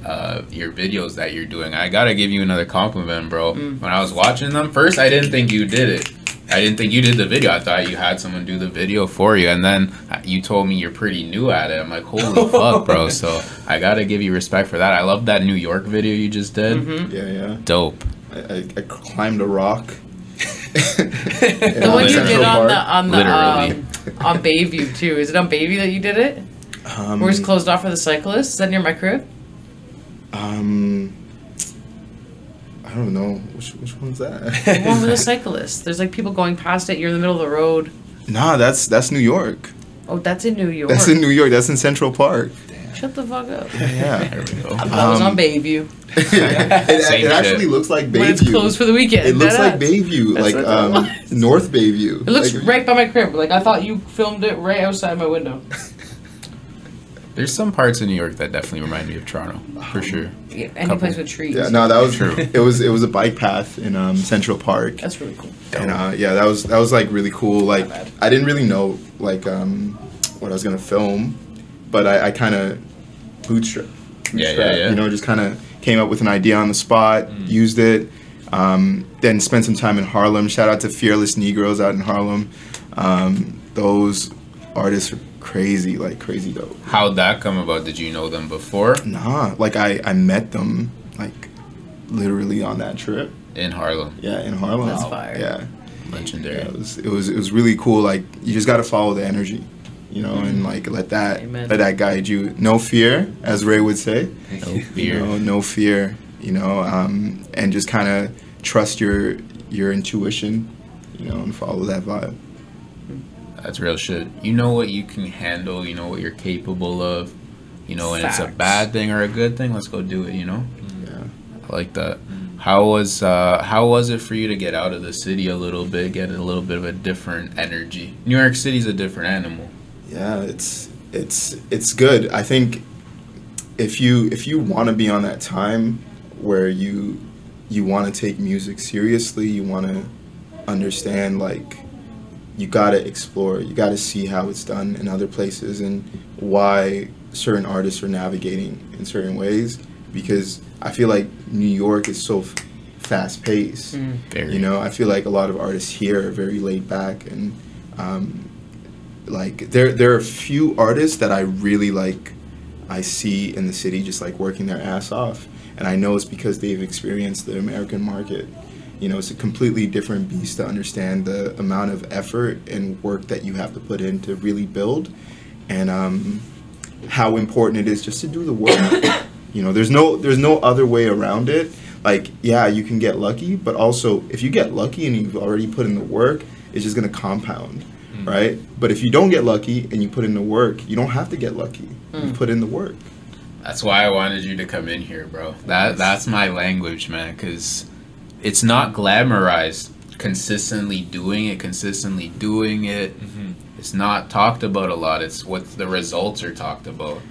[SPEAKER 1] that you're doing. I gotta give you another compliment, bro. When I was watching them, first I didn't think you did it. I didn't think you did the video. I thought you had someone do the video for you, and then you told me you're pretty new at it. I'm like, holy fuck, bro. So I gotta give you respect for that. I love that New York video you just did.
[SPEAKER 2] Yeah.
[SPEAKER 1] Dope.
[SPEAKER 2] I climbed a rock.
[SPEAKER 4] The one you did on Bayview too. Is it on Bayview that you did it? Where it's closed off for the cyclists? Is that near my crib?
[SPEAKER 2] I don't know. Which one's that?
[SPEAKER 4] The one with the cyclists. There's like people going past it. You're in the middle of the road.
[SPEAKER 2] Nah, that's New York.
[SPEAKER 4] Oh, that's in New York.
[SPEAKER 2] That's in New York. That's in Central Park.
[SPEAKER 4] Shut the fuck up.
[SPEAKER 2] Yeah.
[SPEAKER 1] There we go.
[SPEAKER 4] That was on Bayview.
[SPEAKER 2] It actually looks like Bayview.
[SPEAKER 4] When it's closed for the weekend.
[SPEAKER 2] It looks like
[SPEAKER 4] That's
[SPEAKER 2] Bayview,
[SPEAKER 4] what that
[SPEAKER 2] like North Bayview.
[SPEAKER 4] It looks
[SPEAKER 2] like,
[SPEAKER 4] right by my crib. Like I thought you filmed it right outside my window.
[SPEAKER 1] There's some parts of New York that definitely remind me of Toronto, for sure.
[SPEAKER 4] Yeah, any place with trees.
[SPEAKER 2] Yeah, no, that was
[SPEAKER 1] True.
[SPEAKER 2] It was a bike path in Central Park.
[SPEAKER 4] That's really cool.
[SPEAKER 2] And that was like really cool. Like
[SPEAKER 4] bad.
[SPEAKER 2] I didn't really know like what I was gonna film, but I kind of bootstrap.
[SPEAKER 1] Yeah.
[SPEAKER 2] You know, just kind of came up with an idea on the spot, used it. Then spent some time in Harlem. Shout out to Fearless Negroes out in Harlem. Those artists are crazy dope.
[SPEAKER 1] How'd that come about? Did you know them before?
[SPEAKER 2] Nah, like I met them like literally on that trip.
[SPEAKER 1] In Harlem.
[SPEAKER 2] Yeah, in Harlem.
[SPEAKER 4] That's fire.
[SPEAKER 2] Yeah.
[SPEAKER 1] Legendary.
[SPEAKER 2] Yeah, it was really cool. Like you just got to follow the energy, you know, and like let that guide you. No fear, as Ray would say.
[SPEAKER 1] No fear.
[SPEAKER 2] You know, no fear. You know, and just kind of trust your intuition, you know, and follow that vibe.
[SPEAKER 1] That's real shit. You know what you can handle. You know what you're capable of. You know, and it's a
[SPEAKER 4] Facts.
[SPEAKER 1] bad thing or a good thing. Let's go do it. You know.
[SPEAKER 2] Yeah.
[SPEAKER 1] I like that. How was it for you to get out of the city a little bit, get a little bit of a different energy? New York City's a different animal.
[SPEAKER 2] Yeah, it's good. I think if you want to be on that time where you want to take music seriously, you want to understand, like, you got to explore, you got to see how it's done in other places and why certain artists are navigating in certain ways, because I feel like New York is so fast paced.
[SPEAKER 1] Very.
[SPEAKER 2] You know, I feel like a lot of artists here are very laid back, and like there are a few artists that I really like. I see in the city just like working their ass off, and I know it's because they've experienced the American market. You know, it's a completely different beast to understand the amount of effort and work that you have to put in to really build, and how important it is just to do the work. You know, there's no other way around it. Like, yeah, you can get lucky, but also if you get lucky and you've already put in the work, it's just gonna compound, right? But if you don't get lucky and you put in the work, you don't have to get lucky. You put in the work.
[SPEAKER 1] That's why I wanted you to come in here, bro. That's my language, man, because it's not glamorized. Consistently doing it. It's not talked about a lot. It's what the results are talked about.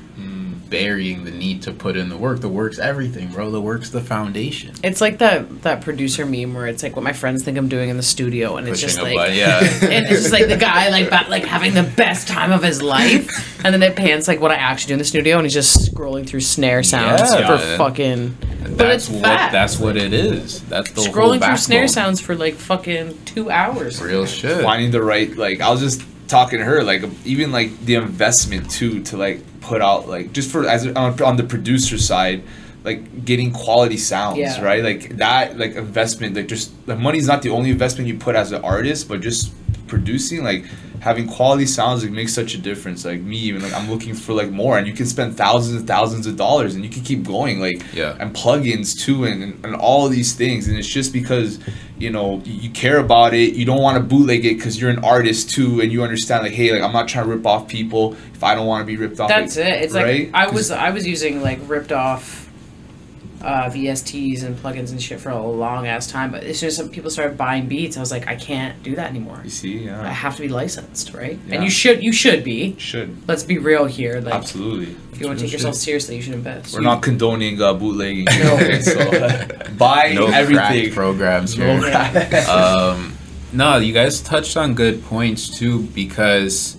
[SPEAKER 1] burying the need to put in the work. The work's everything, bro. The work's the foundation.
[SPEAKER 4] It's like that producer meme where it's like what my friends think I'm doing in the studio, and it's
[SPEAKER 1] Pushing
[SPEAKER 4] just
[SPEAKER 1] a
[SPEAKER 4] like,
[SPEAKER 1] button, yeah.
[SPEAKER 4] and it's just like the guy like having the best time of his life, and then it pans like what I actually do in the studio, and he's just scrolling through snare sounds
[SPEAKER 1] Yeah.
[SPEAKER 4] for fucking. But
[SPEAKER 1] That's
[SPEAKER 4] it's facts.
[SPEAKER 1] that's what it is. That's the whole
[SPEAKER 4] Scrolling through
[SPEAKER 1] backbone.
[SPEAKER 4] snare sounds for like fucking 2 hours.
[SPEAKER 1] Real shit.
[SPEAKER 3] Finding the right, like, I was just talking to her, like, even like the investment too, to like put out, like, just for as on the producer side, like getting quality sounds,
[SPEAKER 4] Yeah.
[SPEAKER 3] right? Like that, like investment, like just the money's not the only investment you put as an artist, but just producing, like having quality sounds, like makes such a difference. Like me, even like I'm looking for like more, and you can spend thousands and thousands of dollars, and you can keep going, like,
[SPEAKER 1] Yeah.
[SPEAKER 3] and plugins too, and all of these things, and it's just because, you know, you care about it. You don't want to bootleg it because you're an artist too, and you understand, like, hey, like I'm not trying to rip off people if I don't want to be ripped off.
[SPEAKER 4] That's
[SPEAKER 3] like,
[SPEAKER 4] it. It's
[SPEAKER 3] right?
[SPEAKER 4] like I was using like ripped off VSTs and plugins and shit for a long ass time, but as soon as some people started buying beats, I was like, I can't do that anymore.
[SPEAKER 3] You see,
[SPEAKER 4] I
[SPEAKER 3] yeah,
[SPEAKER 4] have to be licensed, right?
[SPEAKER 3] Yeah.
[SPEAKER 4] And you should be.
[SPEAKER 3] should
[SPEAKER 4] Let's be real here. Like,
[SPEAKER 3] absolutely.
[SPEAKER 4] if you want to take yourself seriously, you should invest.
[SPEAKER 3] We're not condoning bootlegging.
[SPEAKER 4] No.
[SPEAKER 3] Okay, so buy
[SPEAKER 1] No
[SPEAKER 3] everything.
[SPEAKER 1] crack programs here. No, you guys touched on good points too, because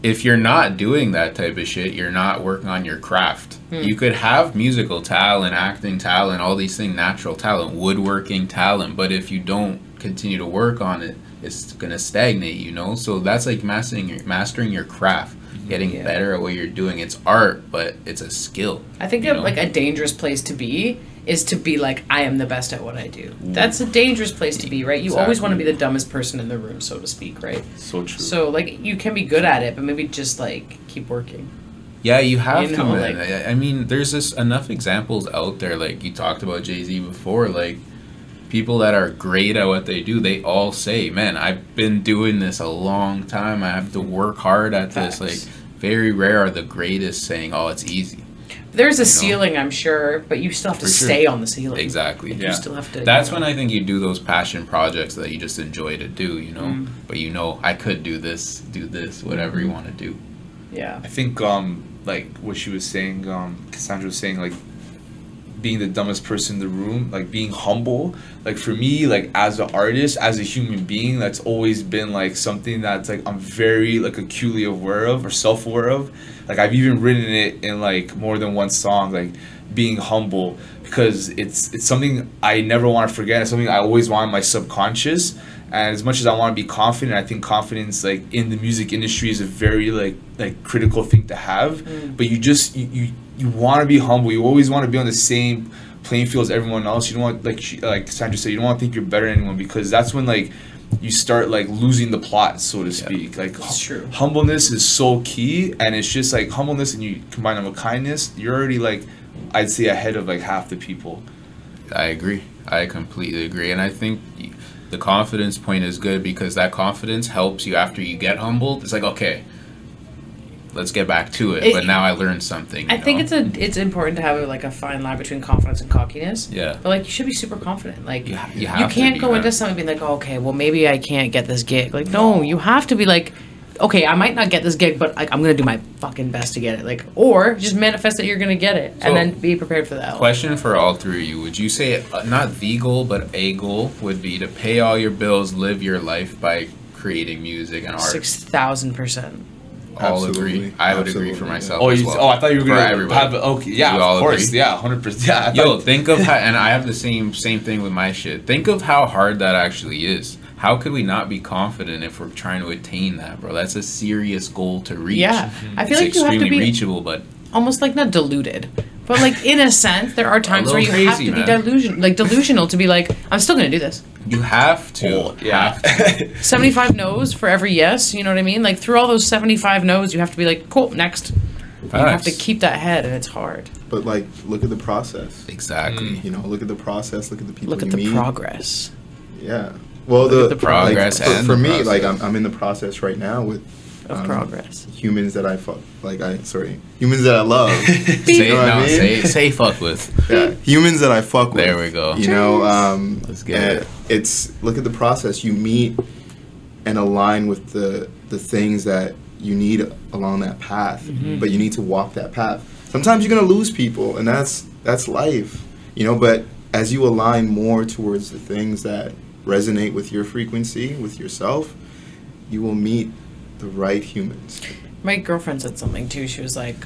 [SPEAKER 1] if you're not doing that type of shit, you're not working on your craft. You could have musical talent, acting talent, all these things, natural talent, woodworking talent, but if you don't continue to work on it, it's gonna stagnate, you know? So that's like mastering your craft, getting
[SPEAKER 4] Yeah.
[SPEAKER 1] better at what you're doing. It's art, but it's a skill.
[SPEAKER 4] I think
[SPEAKER 1] you
[SPEAKER 4] that
[SPEAKER 1] know?
[SPEAKER 4] like a dangerous place to be is to be like, I am the best at what I do. That's a dangerous place to be, right? You always want to be the dumbest person in the room, so to speak, right?
[SPEAKER 3] So true.
[SPEAKER 4] So like you can be good at it, but maybe just like keep working.
[SPEAKER 1] Yeah, you have
[SPEAKER 4] You
[SPEAKER 1] to,
[SPEAKER 4] know,
[SPEAKER 1] man.
[SPEAKER 4] like-
[SPEAKER 1] I mean, there's just enough examples out there. Like you talked about Jay-Z before, like people that are great at what they do, they all say, man, I've been doing this a long time. I have to work hard at
[SPEAKER 4] Facts.
[SPEAKER 1] this. Like very rare are the greatest saying, oh, it's easy.
[SPEAKER 4] There's a
[SPEAKER 1] You know?
[SPEAKER 4] ceiling, I'm sure, but you still have to
[SPEAKER 1] For sure.
[SPEAKER 4] stay on the ceiling.
[SPEAKER 1] Exactly.
[SPEAKER 4] Like,
[SPEAKER 3] Yeah.
[SPEAKER 4] You still have to.
[SPEAKER 1] That's
[SPEAKER 4] you
[SPEAKER 1] when
[SPEAKER 4] know.
[SPEAKER 1] I think you do those passion projects that you just enjoy to do, you know? But you know, I could do this, whatever you want to do.
[SPEAKER 4] Yeah.
[SPEAKER 3] I think like what she was saying, Cassandra was saying, like being the dumbest person in the room, like being humble. Like for me, like as an artist, as a human being, that's always been like something that's like I'm very like acutely aware of or self-aware of. Like I've even written it in like more than one song, like being humble, because it's something I never want to forget. It's something I always want in my subconscious. And as much as I want to be confident, I think confidence like in the music industry is a very like critical thing to have. But you just you want to be humble. You always want to be on the same playing field as everyone else. You don't want, like Sandra said, you don't want to think you're better than anyone, because that's when like you start like losing the plot, so to speak. Like
[SPEAKER 4] It's true.
[SPEAKER 3] humbleness is so key, and it's just like humbleness, and you combine them with kindness, you're already like, I'd say, ahead of like half the people.
[SPEAKER 1] I agree. I completely agree. And I think the confidence point is good, because that confidence helps you after you get humbled. It's like, okay, let's get back to it. But now I learned something.
[SPEAKER 4] I
[SPEAKER 1] you
[SPEAKER 4] think
[SPEAKER 1] know?
[SPEAKER 4] it's important to have like a fine line between confidence and cockiness.
[SPEAKER 1] Yeah.
[SPEAKER 4] But like you should be super confident. Like
[SPEAKER 1] You
[SPEAKER 4] you
[SPEAKER 1] have to
[SPEAKER 4] can't
[SPEAKER 1] be,
[SPEAKER 4] go
[SPEAKER 1] man.
[SPEAKER 4] into something being like, oh, okay, well maybe I can't get this gig. Like no, you have to be like, okay, I might not get this gig, but like I'm gonna do my fucking best to get it. Like, or just manifest that you're gonna get it,
[SPEAKER 1] So,
[SPEAKER 4] and then be prepared for that.
[SPEAKER 1] Question for all three of you. Would you say not the goal, but a goal would be to pay all your bills, live your life by creating music and art?
[SPEAKER 4] 6,000%.
[SPEAKER 1] All
[SPEAKER 2] Absolutely.
[SPEAKER 1] agree. I would agree
[SPEAKER 2] Absolutely,
[SPEAKER 1] for
[SPEAKER 2] yeah.
[SPEAKER 1] myself.
[SPEAKER 3] Oh,
[SPEAKER 1] as
[SPEAKER 3] you,
[SPEAKER 1] well.
[SPEAKER 3] oh, I thought you were
[SPEAKER 1] For
[SPEAKER 3] gonna
[SPEAKER 1] everybody.
[SPEAKER 3] have okay, yeah,
[SPEAKER 1] You all
[SPEAKER 3] of course,
[SPEAKER 1] agree?
[SPEAKER 3] yeah, 100%. Yeah, I
[SPEAKER 1] Yo,
[SPEAKER 3] thought-
[SPEAKER 1] think of how, and I have the same thing with my shit. Think of how hard that actually is. How could we not be confident if we're trying to attain that, bro? That's a serious goal to reach.
[SPEAKER 4] Yeah, I feel
[SPEAKER 1] It's
[SPEAKER 4] like you have to
[SPEAKER 1] extremely
[SPEAKER 4] be
[SPEAKER 1] reachable, but
[SPEAKER 4] almost like not deluded, but like in a sense, there are times where you
[SPEAKER 1] little
[SPEAKER 4] have
[SPEAKER 1] crazy,
[SPEAKER 4] to be
[SPEAKER 1] man.
[SPEAKER 4] delusional to be like, I'm still gonna do this.
[SPEAKER 1] you have to.
[SPEAKER 3] Oh, yeah.
[SPEAKER 1] Have to.
[SPEAKER 4] 75 no's for every yes, you know what I mean? Like through all those 75 no's, you have to be like, cool, next. You have to
[SPEAKER 1] Facts.
[SPEAKER 4] keep that head, and it's hard.
[SPEAKER 2] But like, look at the process.
[SPEAKER 1] Exactly.
[SPEAKER 2] You know, look at the process. Look at the people
[SPEAKER 4] Look at
[SPEAKER 2] you
[SPEAKER 4] the
[SPEAKER 2] meet.
[SPEAKER 4] progress.
[SPEAKER 2] Yeah. Well,
[SPEAKER 4] Look at the
[SPEAKER 1] progress
[SPEAKER 2] like,
[SPEAKER 1] and
[SPEAKER 2] for
[SPEAKER 1] the
[SPEAKER 2] me, like
[SPEAKER 1] process.
[SPEAKER 2] I'm in the process right now with
[SPEAKER 4] Of progress.
[SPEAKER 2] humans that I fuck. Humans that I love.
[SPEAKER 1] Say,
[SPEAKER 2] You know what I mean?
[SPEAKER 1] say fuck with.
[SPEAKER 2] Yeah, humans that I fuck with.
[SPEAKER 1] There we go.
[SPEAKER 2] You know,
[SPEAKER 1] Let's get
[SPEAKER 2] and
[SPEAKER 1] it.
[SPEAKER 2] It's look at the process. You meet and align with the things that you need along that path, but you need to walk that path. Sometimes you're gonna lose people, and that's life, you know. But as you align more towards the things that resonate with your frequency, with yourself, you will meet the right humans.
[SPEAKER 4] My girlfriend said something too. She was like,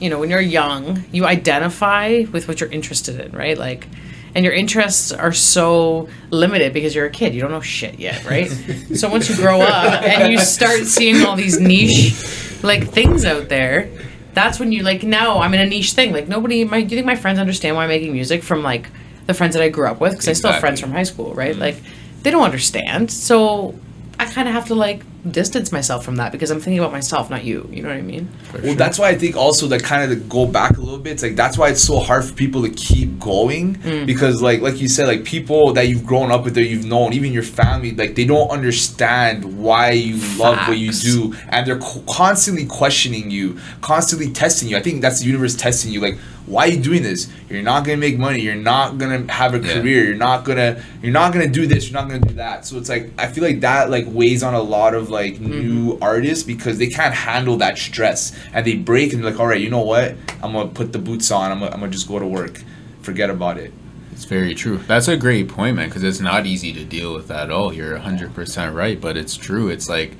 [SPEAKER 4] you know, when you're young, you identify with what you're interested in, right? Like, and your interests are so limited because you're a kid. You don't know shit yet, right? So once you grow up and you start seeing all these niche, like, things out there, that's when you, like, now I'm in a niche thing. Like, do you think my friends understand why I'm making music from, like, the friends that I grew up with? Because I still have friends from high school, right? Like, they don't understand. So I kind of have to, like, distance myself from that because I'm thinking about myself, not you. You know what I mean?
[SPEAKER 3] Well, that's why I think also that kind of to go back a little bit, it's like that's why it's so hard for people to keep going because like you said, like people that you've grown up with or you've known, even your family, like they don't understand why you love what you do, and they're constantly questioning you, constantly testing you. I think that's the universe testing you, like, why are you doing this? You're not gonna make money. You're not gonna have a career. You're not gonna do this. You're not gonna do that. So it's like I feel like that like weighs on a lot of like new artists because they can't handle that stress and they break and they're like, all right, you know what? I'm gonna put the boots on. I'm gonna just go to work. Forget about it.
[SPEAKER 1] It's very true. That's a great point, man, because it's not easy to deal with at all. You're 100% right, but it's true. It's like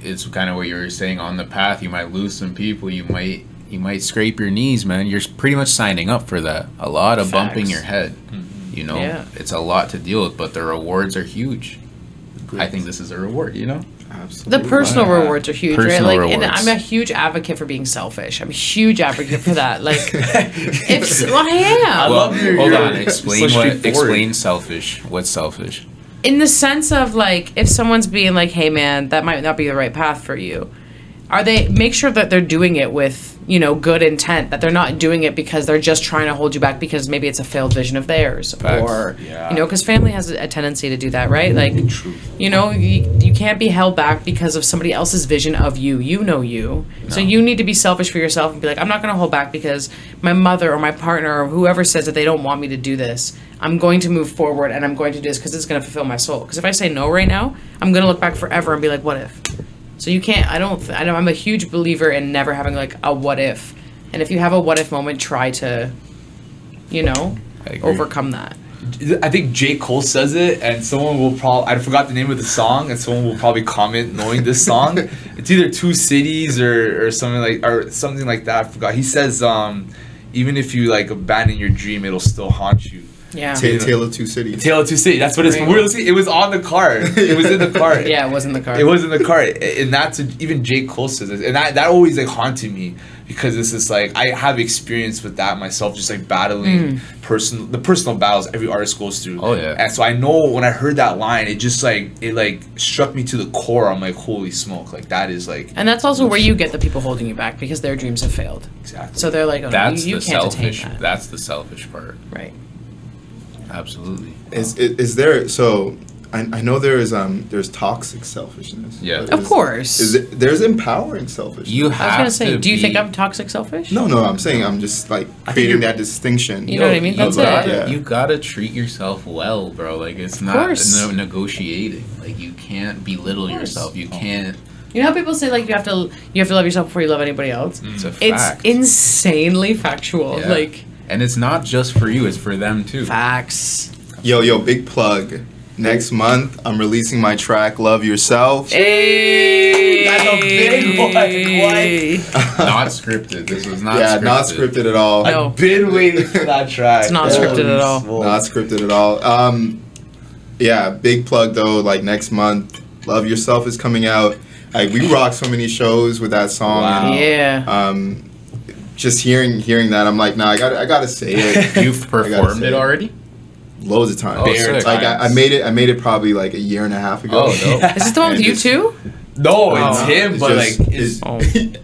[SPEAKER 1] it's kind of what you were saying on the path. You might lose some people. You might scrape your knees, man. You're pretty much signing up for that. A lot of bumping your head. You know, it's a lot to deal with, but the rewards are huge. I think this is a reward, you know?
[SPEAKER 2] Absolutely.
[SPEAKER 4] The personal rewards are huge,
[SPEAKER 1] Personal
[SPEAKER 4] right? Like, and
[SPEAKER 1] rewards.
[SPEAKER 4] I'm a huge advocate for being selfish. I'm a huge advocate for that. Like, I am.
[SPEAKER 3] love your-
[SPEAKER 1] Hold on.
[SPEAKER 3] so straightforward.
[SPEAKER 1] Explain selfish. What's selfish?
[SPEAKER 4] In the sense of, like, if someone's being like, hey, man, that might not be the right path for you, make sure that they're doing it with, you know, good intent, that they're not doing it because they're just trying to hold you back because maybe it's a failed vision of theirs.
[SPEAKER 1] Facts.
[SPEAKER 4] Or, you know, because family has a tendency to do that, right? Like, you know, you can't be held back because of somebody else's vision of you. You know you. No. So you need to be selfish for yourself and be like, I'm not going to hold back because my mother or my partner or whoever says that they don't want me to do this. I'm going to move forward and I'm going to do this because it's going to fulfill my soul. Because if I say no right now, I'm going to look back forever and be like, what if? So you can't, I'm a huge believer in never having like a what if. And if you have a what if moment, try to, you know, overcome that.
[SPEAKER 3] I think J. Cole says it, and someone will probably, I forgot the name of the song, and someone will probably comment knowing this song. It's either Two Cities or something like that. I forgot. He says, even if you like abandon your dream, it'll still haunt you.
[SPEAKER 4] Yeah.
[SPEAKER 2] Tale of Two Cities.
[SPEAKER 3] Tale of Two Cities. That's what it's. We're listening. It was on the card. It was in the card.
[SPEAKER 4] Yeah, it was in the card.
[SPEAKER 3] It was in the card, and that's even J. Cole says this, and that always like haunted me because this is like I have experience with that myself, just like battling the personal battles every artist goes through.
[SPEAKER 1] Oh yeah.
[SPEAKER 3] And so I know when I heard that line, it just like struck me to the core. I'm like, holy smoke, like that is like.
[SPEAKER 4] And that's also where you get the people holding you back because their dreams have failed.
[SPEAKER 3] Exactly.
[SPEAKER 4] So they're like, oh,
[SPEAKER 1] That's
[SPEAKER 4] you
[SPEAKER 1] the
[SPEAKER 4] can't
[SPEAKER 1] selfish.
[SPEAKER 4] attain that.
[SPEAKER 1] That's the selfish part.
[SPEAKER 4] Right.
[SPEAKER 1] Absolutely.
[SPEAKER 2] Is there, so I know there's toxic selfishness.
[SPEAKER 1] Yeah.
[SPEAKER 4] Of course.
[SPEAKER 2] There's empowering selfishness.
[SPEAKER 1] You
[SPEAKER 4] I was
[SPEAKER 1] have
[SPEAKER 4] gonna say,
[SPEAKER 1] to
[SPEAKER 4] do you think
[SPEAKER 1] be-
[SPEAKER 4] I'm toxic selfish?
[SPEAKER 2] No, I'm saying I'm just like creating that distinction.
[SPEAKER 4] You know what I mean? That's it.
[SPEAKER 2] Yeah.
[SPEAKER 1] You gotta treat yourself well, bro. Like it's not
[SPEAKER 4] course.
[SPEAKER 1] negotiating. Like you can't belittle yourself. You can't.
[SPEAKER 4] You know how people say like you have to love yourself before you love anybody else?
[SPEAKER 1] It's a
[SPEAKER 4] It's
[SPEAKER 1] fact.
[SPEAKER 4] insanely factual.
[SPEAKER 1] Yeah.
[SPEAKER 4] Like
[SPEAKER 1] And it's not just for you. It's for them too.
[SPEAKER 4] facts.
[SPEAKER 2] Yo, big plug. Next month, I'm releasing my track, Love Yourself.
[SPEAKER 4] Hey,
[SPEAKER 3] That's a big one. What?
[SPEAKER 1] Not scripted. This was not.
[SPEAKER 2] Yeah,
[SPEAKER 1] scripted.
[SPEAKER 2] not scripted at all.
[SPEAKER 4] No.
[SPEAKER 3] I've been waiting for that track.
[SPEAKER 4] It's not scripted at all.
[SPEAKER 2] Not scripted at all. Yeah, big plug though. Like next month, Love Yourself is coming out. Like we rock so many shows with that song.
[SPEAKER 3] Wow.
[SPEAKER 2] And,
[SPEAKER 4] Yeah.
[SPEAKER 2] just hearing that, I'm like, nah, I gotta say it.
[SPEAKER 1] You've performed
[SPEAKER 2] say
[SPEAKER 1] it
[SPEAKER 2] it.
[SPEAKER 1] already.
[SPEAKER 2] Loads of times.
[SPEAKER 1] Oh, sick.
[SPEAKER 2] Like I made it probably like a year and a half ago.
[SPEAKER 1] Oh, dope.
[SPEAKER 4] Is this the one with
[SPEAKER 2] And
[SPEAKER 4] you
[SPEAKER 2] it's-
[SPEAKER 4] too?
[SPEAKER 3] No, it's
[SPEAKER 2] Oh,
[SPEAKER 3] him,
[SPEAKER 2] it's
[SPEAKER 3] but
[SPEAKER 2] just-
[SPEAKER 3] like,
[SPEAKER 2] it's-
[SPEAKER 4] Oh.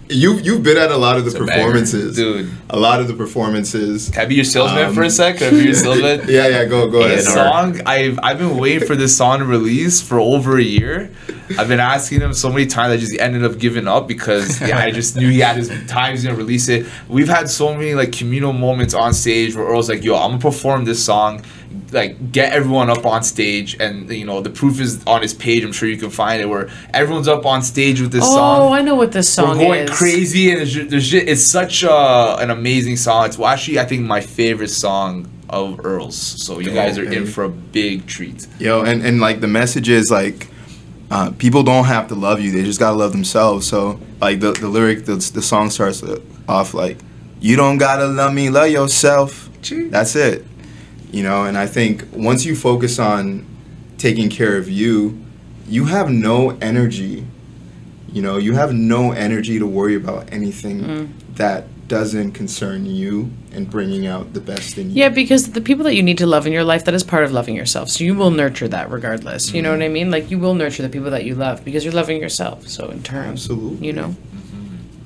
[SPEAKER 2] You've been at a lot of the
[SPEAKER 1] It's a banger.
[SPEAKER 2] performances,
[SPEAKER 3] dude.
[SPEAKER 2] A lot of the performances.
[SPEAKER 3] Can I be your salesman for a sec? Can I be your salesman?
[SPEAKER 2] Yeah, go ahead.
[SPEAKER 3] This song, I've been waiting for this song to release for over a year. I've been asking him so many times. I just ended up giving up because I just knew he had his time. He's gonna release it. We've had so many like communal moments on stage where Earl's like, "Yo, I'm gonna perform this song. like get everyone up on stage, and you know the proof is on his page. I'm sure you can find it where everyone's up on stage with this song.
[SPEAKER 4] Oh, I know what this song is.
[SPEAKER 3] We're going crazy, and it's such an amazing song. It's actually I think my favorite song of Earl's. So you guys are in for a big treat.
[SPEAKER 2] Yo, and like the message is like, people don't have to love you; they just gotta love themselves. So like the lyric, the song starts off like, "You don't gotta love me, love yourself." That's it. You know, and I think once you focus on taking care of you, you have no energy. You know, you have no energy to worry about anything that doesn't concern you and bringing out the best in you.
[SPEAKER 4] Yeah, because the people that you need to love in your life, that is part of loving yourself. So you will nurture that regardless. You know what I mean? Like, you will nurture the people that you love because you're loving yourself. So in turn,
[SPEAKER 2] absolutely,
[SPEAKER 4] you know?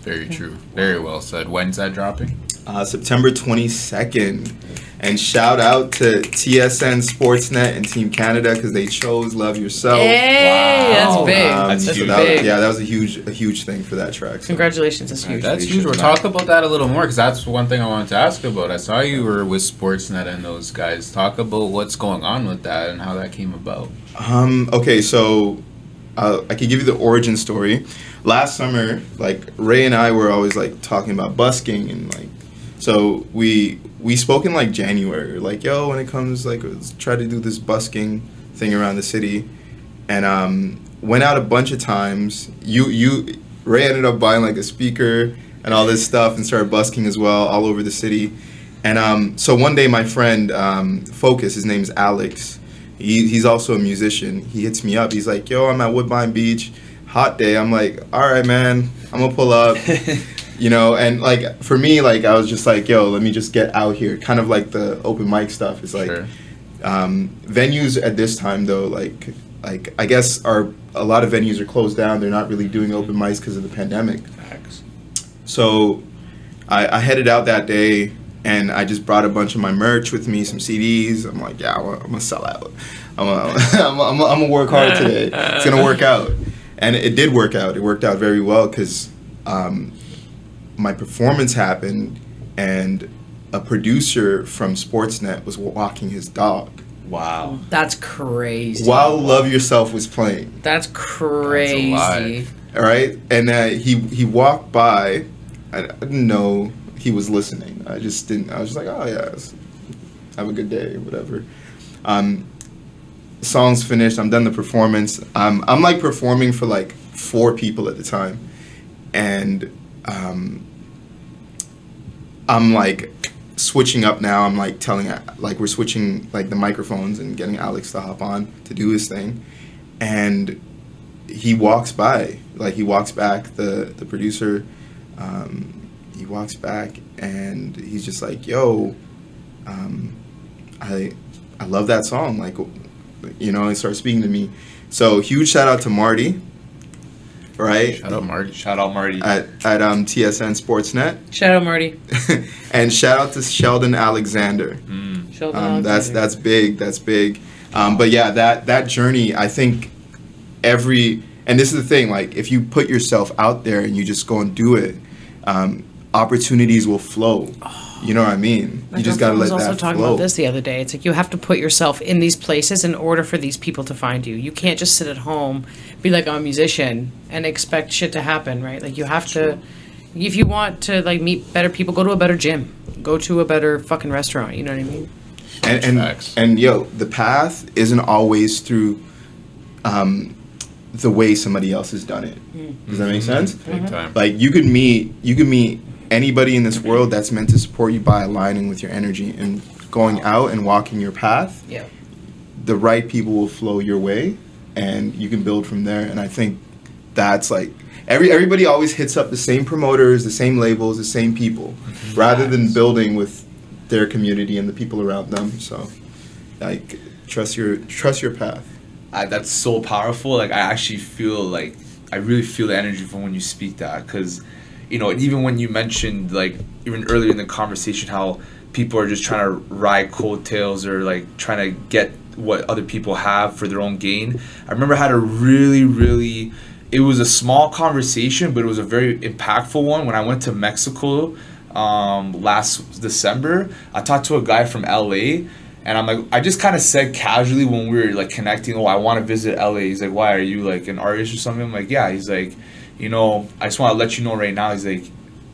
[SPEAKER 1] Very true. Very well said. When's that dropping?
[SPEAKER 2] September 22nd. And shout out to TSN, Sportsnet, and Team Canada because they chose "Love Yourself."
[SPEAKER 4] Hey, that's big.
[SPEAKER 3] That's
[SPEAKER 2] so
[SPEAKER 3] huge.
[SPEAKER 2] that was a huge thing for that track. So.
[SPEAKER 4] Congratulations, that's huge.
[SPEAKER 1] That's huge. We'll talk about that a little more because that's one thing I wanted to ask about. I saw you were with Sportsnet and those guys. Talk about what's going on with that and how that came about.
[SPEAKER 2] Okay, so I could give you the origin story. Last summer, like Ray and I were always like talking about busking and like, so we spoke in like January, like, yo, when it comes, like, let's try to do this busking thing around the city, and went out a bunch of times. Ray ended up buying like a speaker and all this stuff and started busking as well all over the city. And so one day my friend Focus, his name's Alex, he's also a musician. He hits me up. He's like, yo, I'm at Woodbine Beach, hot day. I'm like, all right, man, I'm gonna pull up. You know, and like for me, like I was just like, yo, let me just get out here. Kind of like the open mic stuff. It's like venues at this time though, like I guess a lot of venues are closed down. They're not really doing open mics because of the pandemic. So I headed out that day and I just brought a bunch of my merch with me, some CDs. I'm like, yeah, I'm gonna sell out. I'm gonna work hard today. It's gonna work out, and it did work out. It worked out very well because. My performance happened, and a producer from Sportsnet was walking his dog.
[SPEAKER 3] Wow.
[SPEAKER 4] That's crazy.
[SPEAKER 2] While Love Yourself was playing.
[SPEAKER 4] That's crazy.
[SPEAKER 2] All right? And he walked by. I didn't know he was listening. I just didn't. I was just like, oh, yeah, have a good day, whatever. Song's finished. I'm done the performance. I'm like performing for like 4 people at the time. And I'm like switching up now. I'm like telling, like we're switching like the microphones and getting Alex to hop on to do his thing, and he walks by, like he walks back, the producer, he walks back and he's just like, yo, I love that song, like, you know, and starts speaking to me. So huge shout out to Marty. Right?
[SPEAKER 1] Shout out Marty.
[SPEAKER 3] Shout out Marty.
[SPEAKER 2] At TSN Sportsnet.
[SPEAKER 4] Shout out Marty.
[SPEAKER 2] And shout out to Sheldon Alexander.
[SPEAKER 4] Sheldon Alexander.
[SPEAKER 2] That's big. That's big. But yeah, that journey, I think and this is the thing, like if you put yourself out there and you just go and do it, opportunities will flow. You know what I mean? You just gotta let that flow. I was also talking about
[SPEAKER 4] this the other day. It's like you have to put yourself in these places in order for these people to find you. You can't just sit at home, be like I'm a musician, and expect shit to happen, right? Like you have to, if you want to like meet better people, go to a better gym, go to a better fucking restaurant. You know what I mean?
[SPEAKER 2] And yo, the path isn't always through the way somebody else has done it. Does that make sense?
[SPEAKER 1] Big time.
[SPEAKER 2] Like you could meet anybody in this world that's meant to support you by aligning with your energy and going out and walking your path.
[SPEAKER 4] Yeah.
[SPEAKER 2] The right people will flow your way, and you can build from there. And I think that's like everybody always hits up the same promoters, the same labels, the same people, rather than building with their community and the people around them. So, like, trust your path.
[SPEAKER 3] That's so powerful. Like I actually feel like I really feel the energy from when you speak that, because. You know, even when you mentioned, like, even earlier in the conversation, how people are just trying to ride coattails or, like, trying to get what other people have for their own gain. I remember I had a really, it was a small conversation, but it was a very impactful one. When I went to Mexico last December, I talked to a guy from LA, And I'm like, I just kind of said casually when we were like connecting, oh, I want to visit LA. He's like, why, are you like an artist or something? I'm like, yeah. He's like, you know, I just want to let you know right now. He's like,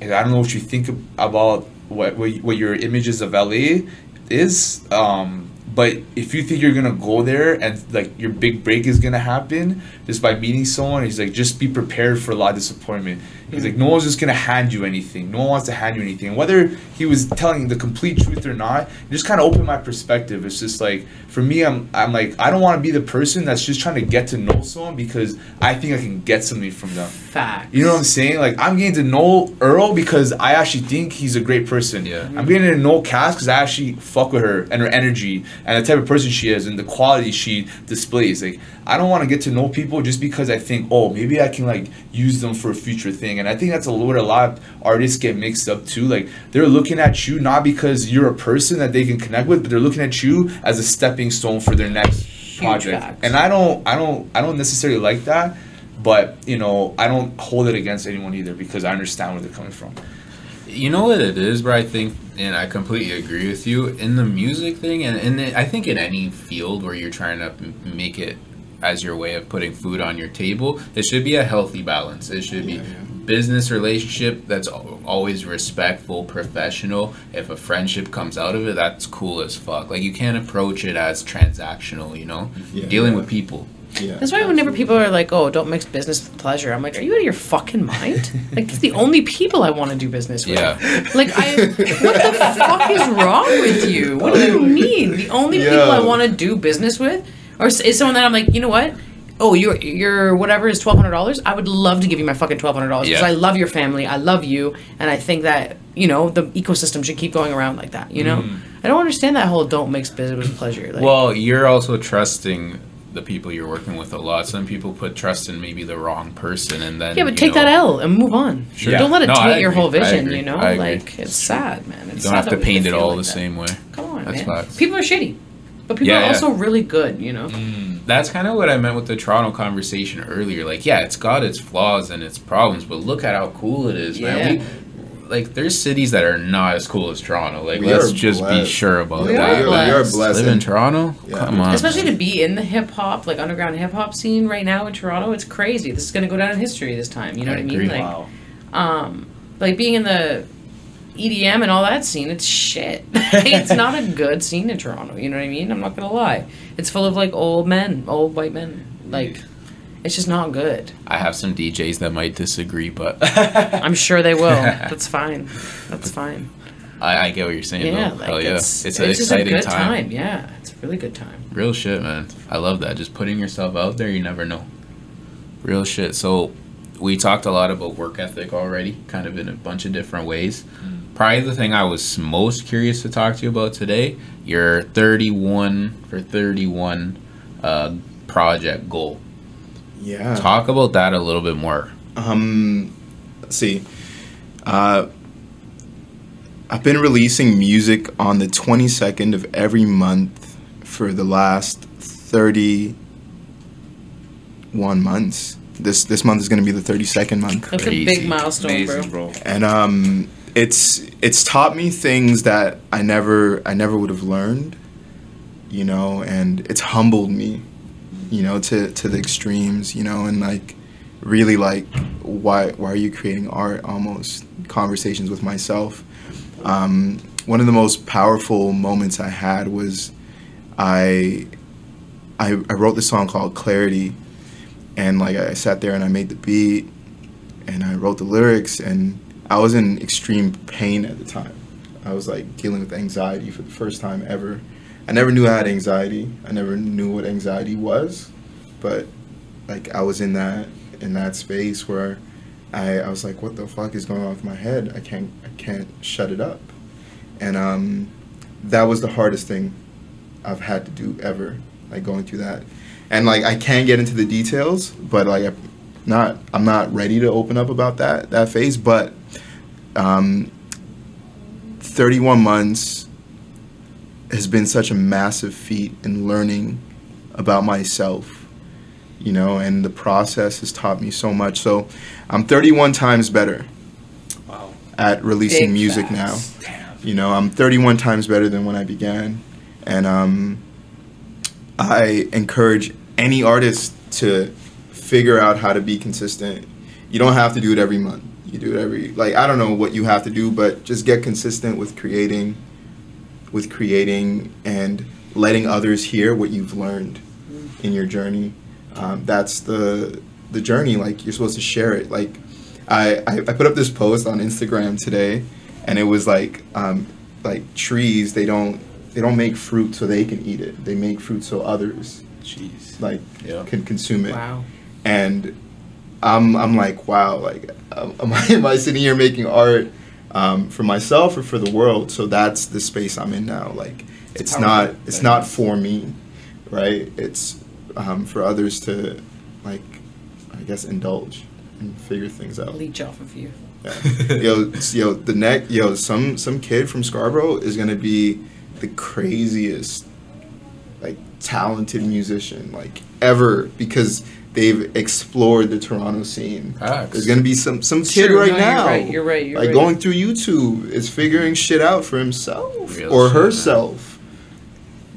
[SPEAKER 3] I don't know what you think about what your images of LA is, but if you think you're gonna go there and like your big break is gonna happen just by meeting someone, he's like, just be prepared for a lot of disappointment. He's like, no one's just gonna hand you anything. No one wants to hand you anything. And whether he was telling the complete truth or not, it just kind of opened my perspective. It's just like, for me, I'm like, I don't want to be the person that's just trying to get to know someone because I think I can get something from them.
[SPEAKER 4] Facts.
[SPEAKER 3] You know what I'm saying? Like, I'm getting to know Earl because I actually think he's a great person.
[SPEAKER 1] Yeah.
[SPEAKER 3] I'm getting to know Cass because I actually fuck with her and her energy and the type of person she is and the quality she displays. Like, I don't want to get to know people just because I think, oh, maybe I can like use them for a future thing. And I think that's what a lot of artists get mixed up too. Like, they're looking at you not because you're a person that they can connect with, but they're looking at you as a stepping stone for their next project.
[SPEAKER 4] Facts.
[SPEAKER 3] And I don't necessarily like that, but you know, I don't hold it against anyone either because I understand where they're coming from.
[SPEAKER 1] You know what it is, bro? I think, and I completely agree with you, in the music thing, and I think in any field where you're trying to make it as your way of putting food on your table, it should be a healthy balance. It should be business relationship that's always respectful, professional. If a friendship comes out of it, that's cool as fuck. Like, you can't approach it as transactional, you know? Dealing with people.
[SPEAKER 2] Yeah.
[SPEAKER 4] That's why whenever people are like, oh, don't mix business with pleasure, I'm like, are you out of your fucking mind? Like, it's the only people I want to do business with.
[SPEAKER 1] Yeah.
[SPEAKER 4] Like, what the fuck is wrong with you? What do you mean? The only people I want to do business with is someone that I'm like, you know what? Oh, your whatever is $1,200. I would love to give you my fucking $1,200 because I love your family, I love you, and I think that, you know, the ecosystem should keep going around like that. You know, I don't understand that whole don't mix business with pleasure. Like,
[SPEAKER 1] Well, you're also trusting the people you're working with a lot. Some people put trust in maybe the wrong person, and then
[SPEAKER 4] but take that L and move on.
[SPEAKER 1] Sure.
[SPEAKER 4] Don't let it taint your whole
[SPEAKER 1] I
[SPEAKER 4] vision.
[SPEAKER 1] agree.
[SPEAKER 4] You know,
[SPEAKER 1] I agree.
[SPEAKER 4] like, it's sad, man. It's
[SPEAKER 1] You don't have
[SPEAKER 4] sad
[SPEAKER 1] to
[SPEAKER 4] that we
[SPEAKER 1] paint it
[SPEAKER 4] feel
[SPEAKER 1] all
[SPEAKER 4] like
[SPEAKER 1] the
[SPEAKER 4] that.
[SPEAKER 1] same way.
[SPEAKER 4] Come on,
[SPEAKER 1] That's
[SPEAKER 4] man.
[SPEAKER 1] facts.
[SPEAKER 4] People are shitty, but people are also really good. You know.
[SPEAKER 1] That's kind of what I meant with the Toronto conversation earlier. Like, yeah, it's got its flaws and its problems, but look at how cool it is, man. Like, there's cities that are not as cool as Toronto. Like, let's just be sure about
[SPEAKER 4] We
[SPEAKER 1] that.
[SPEAKER 4] are blessed.
[SPEAKER 2] We are blessed.
[SPEAKER 1] Live in Toronto?
[SPEAKER 2] Yeah.
[SPEAKER 1] Come on.
[SPEAKER 4] Especially to be in the hip hop, like underground hip hop scene right now in Toronto, it's crazy. This is gonna go down in history this time. You know what I mean?
[SPEAKER 1] agree.
[SPEAKER 4] Like, like being in the EDM and all that scene, it's shit. It's not a good scene in Toronto. You know what I mean? I'm not gonna lie. It's full of like old white men. Like, it's just not good.
[SPEAKER 1] I have some DJs that might disagree, but
[SPEAKER 4] I'm sure they will. That's fine. That's fine.
[SPEAKER 1] I get what you're saying,
[SPEAKER 4] Yeah,
[SPEAKER 1] though.
[SPEAKER 4] like
[SPEAKER 1] Hell yeah.
[SPEAKER 4] it's
[SPEAKER 1] an
[SPEAKER 4] just a
[SPEAKER 1] exciting
[SPEAKER 4] good
[SPEAKER 1] time.
[SPEAKER 4] Yeah, it's a really good time.
[SPEAKER 1] Real shit, man. I love that. Just putting yourself out there, you never know. Real shit. So, we talked a lot about work ethic already, kind of in a bunch of different ways. Probably the thing I was most curious to talk to you about today, your 31 for 31 project goal.
[SPEAKER 2] Yeah.
[SPEAKER 1] Talk about that a little bit more.
[SPEAKER 2] Let's see. I've been releasing music on the 22nd of every month for the last 31 months. This month is going to be the 32nd month.
[SPEAKER 4] That's
[SPEAKER 1] Crazy.
[SPEAKER 4] a big milestone,
[SPEAKER 3] Amazing,
[SPEAKER 4] bro.
[SPEAKER 3] bro.
[SPEAKER 2] And it's taught me things that I never would have learned, you know, and it's humbled me, you know, to the extremes, you know, and like really like why are you creating art? Almost conversations with myself. One of the most powerful moments I had was I wrote this song called Clarity, and like I sat there and I made the beat and I wrote the lyrics, and I was in extreme pain at the time. I was like dealing with anxiety for the first time ever. I never knew I had anxiety. I never knew what anxiety was, but like I was in that space where I was like, what the fuck is going on with my head? I can't shut it up. And that was the hardest thing I've had to do ever, like going through that. And like I can't get into the details, but like I'm not ready to open up about that phase, but 31 months has been such a massive feat in learning about myself, you know, and the process has taught me so much. So I'm 31 times better at releasing
[SPEAKER 4] Big
[SPEAKER 2] music
[SPEAKER 4] facts.
[SPEAKER 2] now. You know, I'm 31 times better than when I began. And I encourage any artist to figure out how to be consistent. You don't have to do it every month. You do it every, like, I don't know what you have to do, but just get consistent with creating and letting others hear what you've learned in your journey. That's the journey. Like, you're supposed to share it. Like, I put up this post on Instagram today, and it was like trees, they don't make fruit so they can eat it. They make fruit so others can consume it.
[SPEAKER 4] Wow.
[SPEAKER 2] And I'm like, wow, like, am I sitting here making art for myself or for the world? So that's the space I'm in now. Like, it's not for me, right? It's for others to, like, I guess, indulge and figure things out.
[SPEAKER 4] Leech off of you.
[SPEAKER 2] Yeah. Some kid from Scarborough is gonna be the craziest, like, talented musician, like, ever, because they've explored the Toronto scene. There's gonna be some kid right now.
[SPEAKER 4] You're right.
[SPEAKER 2] Like, going through YouTube is figuring shit out for himself
[SPEAKER 1] Real
[SPEAKER 2] or
[SPEAKER 1] shit,
[SPEAKER 2] herself.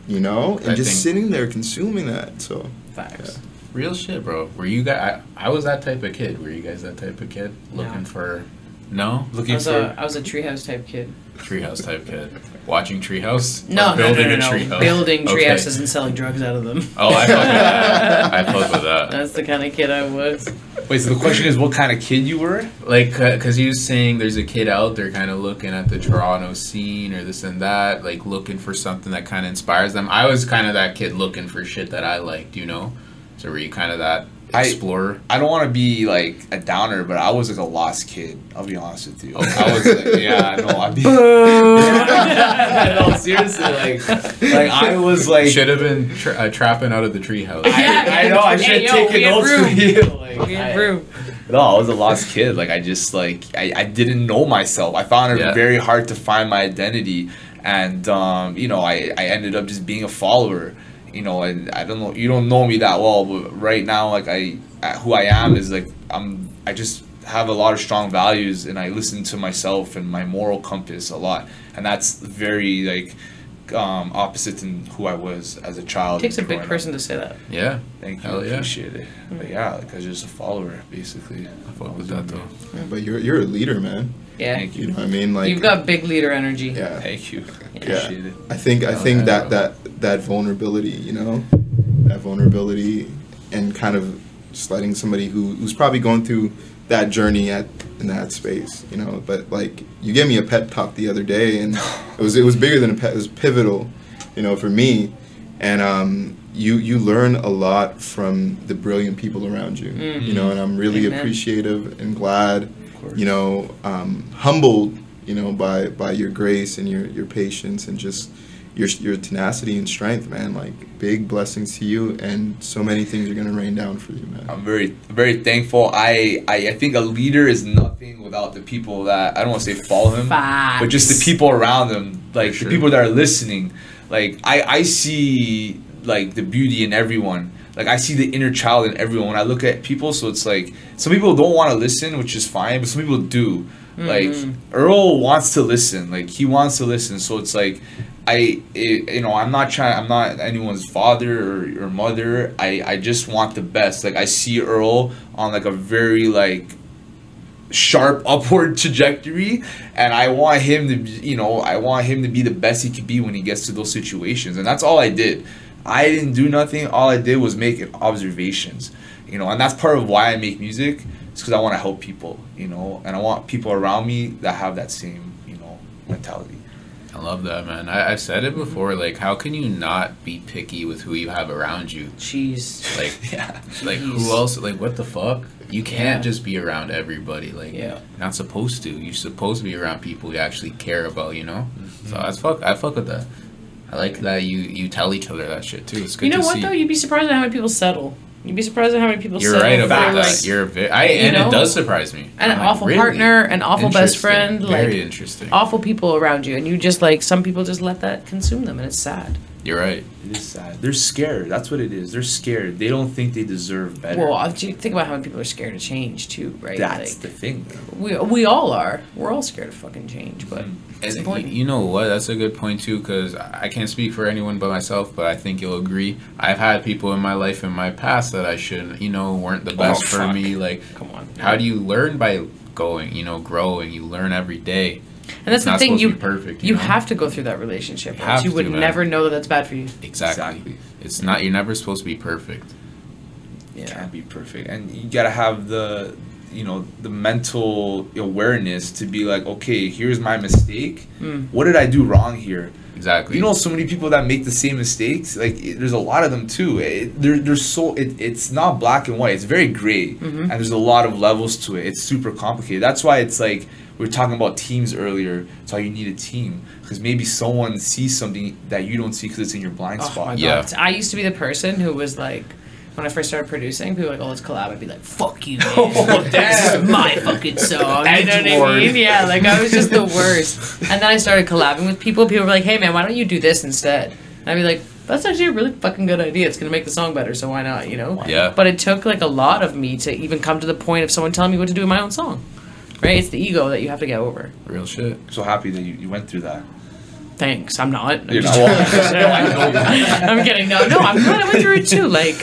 [SPEAKER 2] You know, and
[SPEAKER 1] I
[SPEAKER 2] just
[SPEAKER 1] think-
[SPEAKER 2] sitting there consuming that. So
[SPEAKER 4] Facts.
[SPEAKER 1] Real shit, bro. Were you guys? I was that type of kid. Were you guys that type of kid? Looking
[SPEAKER 4] No.
[SPEAKER 1] for? No.
[SPEAKER 4] I was a treehouse type kid.
[SPEAKER 1] Treehouse type kid. Watching Treehouse?
[SPEAKER 4] No,
[SPEAKER 1] Or building
[SPEAKER 4] no.
[SPEAKER 1] a treehouse?
[SPEAKER 4] Building
[SPEAKER 1] Okay.
[SPEAKER 4] treehouses and selling drugs out of them.
[SPEAKER 1] Oh, I fuck with that. I fuck with that.
[SPEAKER 4] That's the kind of kid I was.
[SPEAKER 3] Wait, so the question is, what kind of kid you were?
[SPEAKER 1] Like, cause he was saying there's a kid out there kind of looking at the Toronto scene or this and that, like looking for something that kind of inspires them. I was kind of that kid looking for shit that I liked, you know. So were you kind of that explorer?
[SPEAKER 3] I don't want to be like a downer, but I was like a lost kid. I'll be honest with you. I was like, yeah, no, I'd be. No, seriously, like I was like.
[SPEAKER 1] Should have been trapping out of the treehouse.
[SPEAKER 3] I know. I should have taken notes for you. Like, no, I was a lost kid. Like, I just like I didn't know myself. I found it very hard to find my identity, and you know, I ended up just being a follower. You know, and I don't know, you don't know me that well, but right now, like, who I am is like, I just have a lot of strong values, and I listen to myself and my moral compass a lot, and that's very like opposite to who I was as a child.
[SPEAKER 4] It takes a big person to say that.
[SPEAKER 1] Yeah.
[SPEAKER 3] Thank you.
[SPEAKER 1] Hell yeah.
[SPEAKER 3] Appreciate it. But yeah, like, I was just a follower, basically.
[SPEAKER 1] I fuck with that though.
[SPEAKER 2] yeah, but you're a leader, man.
[SPEAKER 4] Yeah.
[SPEAKER 3] Thank
[SPEAKER 2] You
[SPEAKER 3] you.
[SPEAKER 2] know what I mean? Like,
[SPEAKER 4] You've got big leader energy.
[SPEAKER 2] yeah.
[SPEAKER 3] Thank you.
[SPEAKER 2] Yeah.
[SPEAKER 3] Appreciate it.
[SPEAKER 2] I think
[SPEAKER 1] yeah,
[SPEAKER 2] that vulnerability, you know, that vulnerability, and kind of just letting somebody who's probably going through that journey in that space, you know. But like, you gave me a pep talk the other day, and it was bigger than a pep. It was pivotal, you know, for me. And you learn a lot from the brilliant people around you, you know. And I'm really appreciative and glad, you know, humbled, you know, by your grace and your patience and just your tenacity and strength, man. Like, big blessings to you, and so many things are gonna rain down for you, man.
[SPEAKER 3] I'm very thankful. I think a leader is nothing without the people that, I don't want to say follow him, but just the people around them, like the people that are listening. Like, I see like the beauty in everyone. Like, I see the inner child in everyone when I look at people. So it's like, some people don't want to listen, which is fine, but some people do. Like, Earl wants to listen. Like, he wants to listen. So it's like, you know, I'm not anyone's father or mother. I just want the best. Like, I see Earl on like a very like sharp upward trajectory, and I want him to, you know, I want him to be the best he could be when he gets to those situations. And that's all I did. I didn't do nothing. All I did was make observations, you know, and that's part of why I make music. It's because I want to help people, you know, and I want people around me that have that same, you know, mentality.
[SPEAKER 1] I love that, man. I've said it before. Like, how can you not be picky with who you have around you?
[SPEAKER 4] Jeez.
[SPEAKER 1] Like,
[SPEAKER 3] Yeah.
[SPEAKER 1] like who else? Like, what the fuck? You can't just be around everybody. Like,
[SPEAKER 4] Yeah.
[SPEAKER 1] you're not supposed to. You're supposed to be around people you actually care about. You know. So I fuck with that. I like that you tell each other that shit too. It's good.
[SPEAKER 4] You know
[SPEAKER 1] to
[SPEAKER 4] what
[SPEAKER 1] see.
[SPEAKER 4] though? You'd be surprised at how many people settle. You'd be surprised at how many people
[SPEAKER 1] You're
[SPEAKER 4] settle
[SPEAKER 1] right
[SPEAKER 4] for,
[SPEAKER 1] about
[SPEAKER 4] like,
[SPEAKER 1] that. And
[SPEAKER 4] know?
[SPEAKER 1] it does surprise me.
[SPEAKER 4] an
[SPEAKER 1] I'm like,
[SPEAKER 4] awful
[SPEAKER 1] really?
[SPEAKER 4] partner, an awful best
[SPEAKER 1] Interesting.
[SPEAKER 4] friend,
[SPEAKER 1] Very
[SPEAKER 4] like
[SPEAKER 1] interesting.
[SPEAKER 4] awful people around you, and you just like, some people just let that consume them, and it's sad.
[SPEAKER 1] You're right.
[SPEAKER 3] It is sad. They're scared. That's what it is. They're scared. They don't think they deserve better.
[SPEAKER 4] Well, think about how many people are scared of change too, right?
[SPEAKER 3] That's
[SPEAKER 4] like,
[SPEAKER 3] the thing.
[SPEAKER 4] We all are. We're all scared of fucking change, but it's important.
[SPEAKER 1] You know what? That's a good point too, because I can't speak for anyone but myself, but I think you'll agree. I've had people in my life in my past that I shouldn't, weren't the best for me. Like,
[SPEAKER 4] come on.
[SPEAKER 1] How do you learn by going? Growing. You learn every day.
[SPEAKER 4] And that's the thing, you
[SPEAKER 1] perfect,
[SPEAKER 4] you have to go through that relationship.
[SPEAKER 1] You
[SPEAKER 4] would never know that that's bad for you.
[SPEAKER 1] Exactly. It's not. You're never supposed to be perfect.
[SPEAKER 3] You can't be perfect, and you gotta have the mental awareness to be like, okay, here's my mistake. What did I do wrong here?
[SPEAKER 1] Exactly.
[SPEAKER 3] So many people that make the same mistakes. Like, there's a lot of them too. It's not black and white. It's very gray, and there's a lot of levels to it. It's super complicated. That's why it's like, we were talking about teams earlier. That's why you need a team, because maybe someone sees something that you don't see because it's in your blind spot.
[SPEAKER 4] My God. I used to be the person who was like, when I first started producing, people were like, "Oh, let's collab." I'd be like, "Fuck you, man. This is my fucking song." You know what I mean? Yeah, like, I was just the worst. And then I started collabing with people. People were like, "Hey, man, why don't you do this instead?" And I'd be like, "That's actually a really fucking good idea. It's gonna make the song better, so why not?"
[SPEAKER 1] Yeah.
[SPEAKER 4] But it took like a lot of me to even come to the point of someone telling me what to do in my own song. Right? It's the ego that you have to get over.
[SPEAKER 1] Real shit.
[SPEAKER 3] I'm so happy that you went through that.
[SPEAKER 4] Thanks. I'm not.
[SPEAKER 3] You're not.
[SPEAKER 4] I'm kidding. No, I'm glad I went through it too. Like,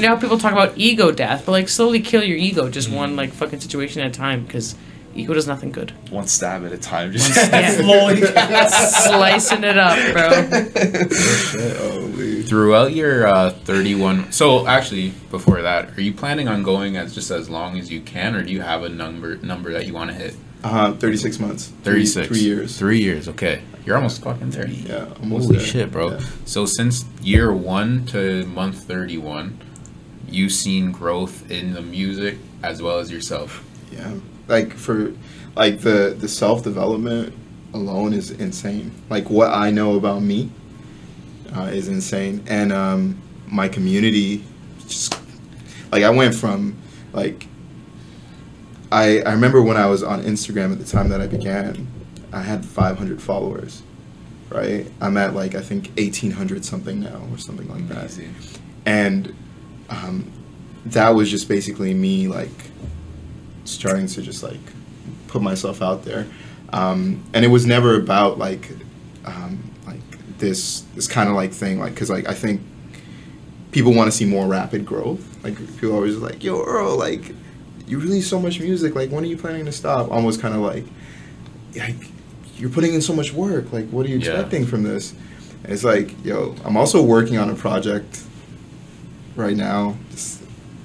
[SPEAKER 4] how people talk about ego death, but like, slowly kill your ego, just one like fucking situation at a time, because ego does nothing good.
[SPEAKER 3] One stab at a time, just
[SPEAKER 4] slowly slicing it up, bro.
[SPEAKER 1] Throughout your 31. So actually, before that, are you planning on going as long as you can, or do you have a number that you want to hit?
[SPEAKER 2] 36 months.
[SPEAKER 1] 36.
[SPEAKER 2] 3 years.
[SPEAKER 1] 3 years. Okay, you're almost fucking there.
[SPEAKER 2] Yeah, almost
[SPEAKER 1] Holy
[SPEAKER 2] there.
[SPEAKER 1] shit, bro.
[SPEAKER 2] Yeah.
[SPEAKER 1] So since year 1 to month 31, you've seen growth in the music as well as yourself.
[SPEAKER 2] Yeah, the self-development alone is insane. Like, what I know about me is insane, and my community, just like, I went from like, I remember when I was on Instagram at the time that I began, I had 500 followers, right? I'm at like, I think 1,800 something now, or something like that. And that was just basically me, like, starting to just like put myself out there, and it was never about like this kind of like thing, like, because like, I think people want to see more rapid growth. Like, people are always like, "Yo, Earl, like, you release so much music, like, when are you planning to stop?" Almost kind of like you're putting in so much work, like, what are you expecting from this? And it's like, yo, I'm also working on a project right now,